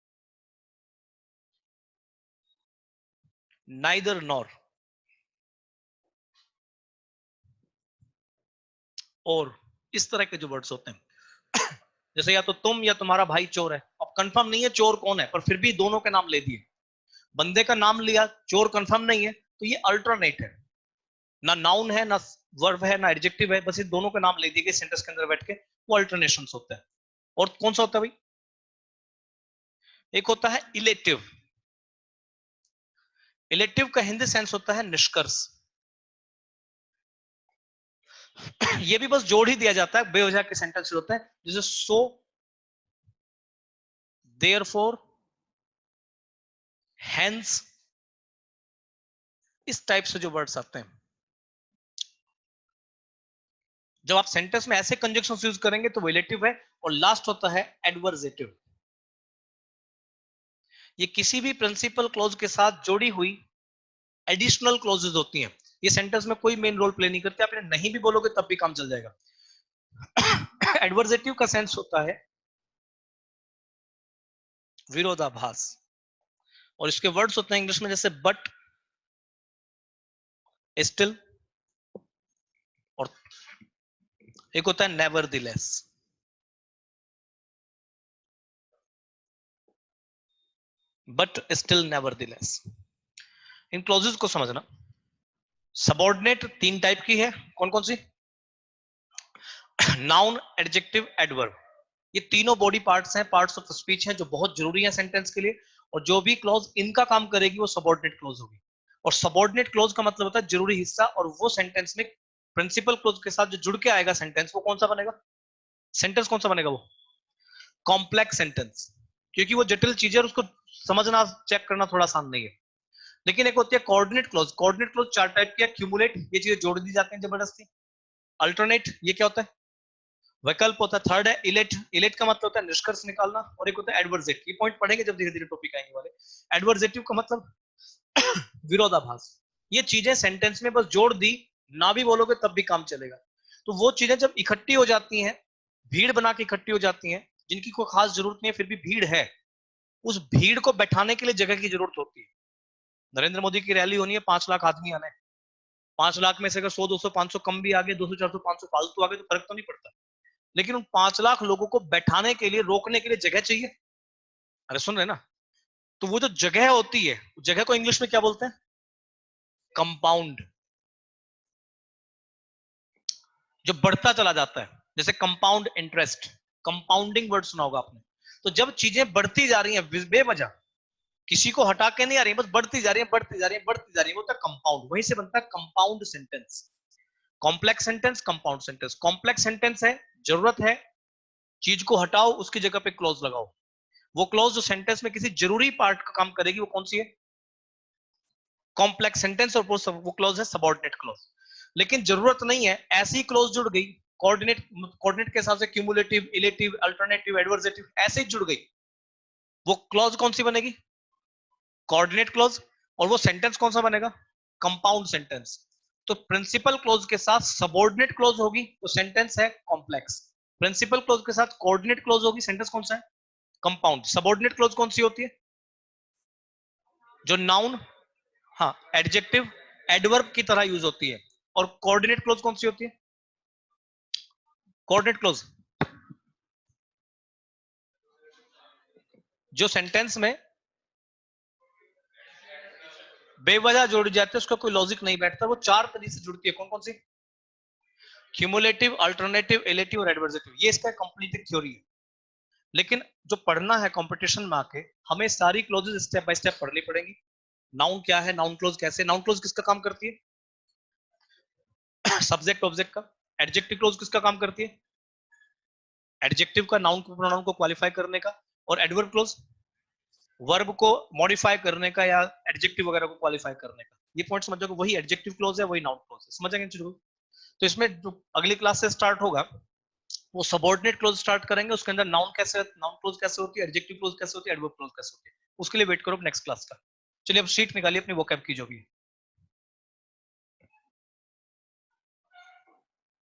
नाइदर नॉर, और इस तरह के जो वर्ड्स होते हैं जैसे या तो तुम या तुम्हारा भाई चोर है, अब कंफर्म नहीं है चोर कौन है, पर फिर भी दोनों के नाम ले दिए। बंदे का नाम लिया, चोर कंफर्म नहीं है, तो ये अल्टरनेट है। ना नाउन है, ना वर्ब है, ना एडजेक्टिव है, बस ये दोनों के नाम ले दिए गए सेंटेंस के अंदर बैठ के, वो अल्टरनेशन होता है। और कौन सा होता है भाई? एक होता है इलेक्टिव। इलेक्टिव का हिंदी सेंस होता है निष्कर्ष। ये भी बस जोड़ ही दिया जाता है, बेवजह के सेंटेंस होते हैं, जैसे सो, देयरफॉर, हेंस, इस टाइप से जो वर्ड्स आते हैं। जब आप सेंटेंस में ऐसे कंजक्शंस यूज करेंगे तो वो इलेक्टिव है। और लास्ट होता है एडवर्जेटिव। ये किसी भी प्रिंसिपल क्लॉज के साथ जोड़ी हुई एडिशनल क्लॉजेज होती हैं। ये सेंटेंस में कोई मेन रोल प्ले नहीं करते, आप इन्हें नहीं भी बोलोगे तब भी काम चल जाएगा। एडवर्जेटिव का सेंस होता है विरोधाभास, और इसके वर्ड्स होते हैं इंग्लिश में जैसे बट, स्टिल, और एक होता है नेवरदीलेस। But still nevertheless. इन क्लोजेस को समझना। सबऑर्डिनेट 3 टाइप की है, कौन कौन सी? Noun, adjective, adverb. ये तीनों बॉडी पार्ट्स हैं, पार्ट्स ऑफ स्पीच हैं जो बहुत जरूरी हैं सेंटेंस के लिए, और जो भी क्लॉज इनका काम करेगी वो सबऑर्डिनेट क्लॉज होगी। और सबऑर्डिनेट क्लॉज का मतलब होता है जरूरी हिस्सा, और वो सेंटेंस में प्रिंसिपल क्लॉज के साथ जो जुड़ के आएगा सेंटेंस, वो कौन सा बनेगा? सेंटेंस कौन सा बनेगा? वो कॉम्प्लेक्स सेंटेंस, क्योंकि वो जटिल चीज है और उसको समझना, चेक करना थोड़ा आसान नहीं है। लेकिन एक होती है coordinate clause. Coordinate clause 4 type की है। क्यूमुलेट, ये चीजें जोड़ दी जाती हैं जबरदस्ती। अल्टरनेट, ये क्या होता है? विकल्प होता है। थर्ड है इलेट। इलेट का मतलब होता है निष्कर्ष निकालना। और एक होता है एडवर्जेटिव, ये पॉइंट पढ़ेंगे जब धीरे धीरे टॉपिक आएंगे वाले। एडवर्जेटिव का मतलब विरोधाभास। ये चीजें सेंटेंस में बस जोड़ दी, ना भी बोलोगे तब भी काम चलेगा। तो वो चीजें जब इकट्ठी हो जाती हैं, भीड़ बना के इकट्ठी हो जाती हैं, जिनकी कोई खास जरूरत नहीं है फिर भी भीड़ है, उस भीड़ को बैठाने के लिए जगह की जरूरत होती है। नरेंद्र मोदी की रैली होनी है, 5 लाख आदमी आने, 5 लाख में से अगर 100, 200, 500 कम भी आ गए, 200, 400, 500 फालतू आ गए, तो फर्क तो नहीं पड़ता। लेकिन उन 5 लाख लोगों को बैठाने के लिए, रोकने के लिए जगह चाहिए। अरे सुन रहे ना? तो वो जो जगह होती है, जगह को इंग्लिश में क्या बोलते हैं? कंपाउंड। जो बढ़ता चला जाता है, जैसे कंपाउंड इंटरेस्ट, कंपाउंडिंग वर्ड सुना होगा आपने। तो जब चीजें बढ़ती जा रही हैं बेवजह, किसी को हटा के नहीं आ रही है, बस बढ़ती जा रही है, बढ़ती जा रही है, बढ़ती जा रही है, वो होता है कंपाउंड। वहीं से बनता है compound sentence. Complex sentence, compound sentence. Complex sentence है, जरूरत है, चीज को हटाओ, उसकी जगह पे क्लॉज लगाओ। वो क्लॉज जो सेंटेंस में किसी जरूरी पार्ट का काम करेगी, वो कौन सी है? Complex sentence. और वो क्लॉज है सबऑर्डिनेट क्लॉज। लेकिन जरूरत नहीं है, ऐसी क्लॉज जुड़ गई कोऑर्डिनेट, कोऑर्डिनेट के हिसाब से क्यूमुलेटिव, इलेटिव, अल्टरनेटिव, एडवर्जेटिव, ऐसे ही जुड़ गई, वो क्लॉज कौन सी बनेगी? Coordinate clause. और वो सेंटेंस कौन सा बनेगा? Compound sentence. तो प्रिंसिपल क्लॉज के साथ सबऑर्डिनेट क्लॉज होगी तो सेंटेंस है कॉम्प्लेक्स। प्रिंसिपल क्लॉज के साथ कोऑर्डिनेट क्लॉज होगी, सेंटेंस कौन सा है? कंपाउंड। सबऑर्डिनेट क्लॉज कौन सी होती है? जो नाउन, हाँ, एडजेक्टिव, एडवर्ब की तरह यूज होती है। और कोऑर्डिनेट क्लॉज कौन सी होती है? कोऑर्डिनेट क्लॉज जो सेंटेंस में बेवजह जोड़ी जाती है, उसका कोई लॉजिक नहीं बैठता, वो 4 तरीके से जुड़ती है। कौन कौन सी? क्यूमुलेटिव, अल्टरनेटिव, इलेटिव और एडवर्जेटिव। ये इसका कंप्लीट थ्योरी है। लेकिन जो पढ़ना है कंपटीशन में आके, हमें सारी क्लोजेस स्टेप बाय स्टेप पढ़नी पड़ेगी। नाउन क्या है, नाउन क्लोज कैसे, नाउन क्लोज किसका काम करती है? सब्जेक्ट ऑब्जेक्ट का। एडजेक्टिव क्लोज किसका काम करती है? एडजेक्टिव का, नाउन को, प्रोनाउन को क्वालिफाई करने का। और एडवर्ब क्लोज वर्ब को मॉडिफाई करने का, या एडजेक्टिव वगैरह को क्वालिफाई करने का। ये पॉइंट समझ जाओगे, वही एडजेक्टिव क्लोज है, वही नाउन क्लोज है। समझ आएंगे चीजों को? तो इसमें जो अगली क्लास से स्टार्ट होगा, वो सबऑर्डिनेट क्लोज स्टार्ट करेंगे। उसके अंदर नाउन कैसे, नाउन क्लोज कैसे होती है, एडजेक्टिव क्लोज कैसे होती है, एडवर्ब क्लोज कैसे होती है, उसके लिए वेट करो नेक्स्ट क्लास का। चलिए अब शीट निकालिए अपनी वोकैब की जो भी है।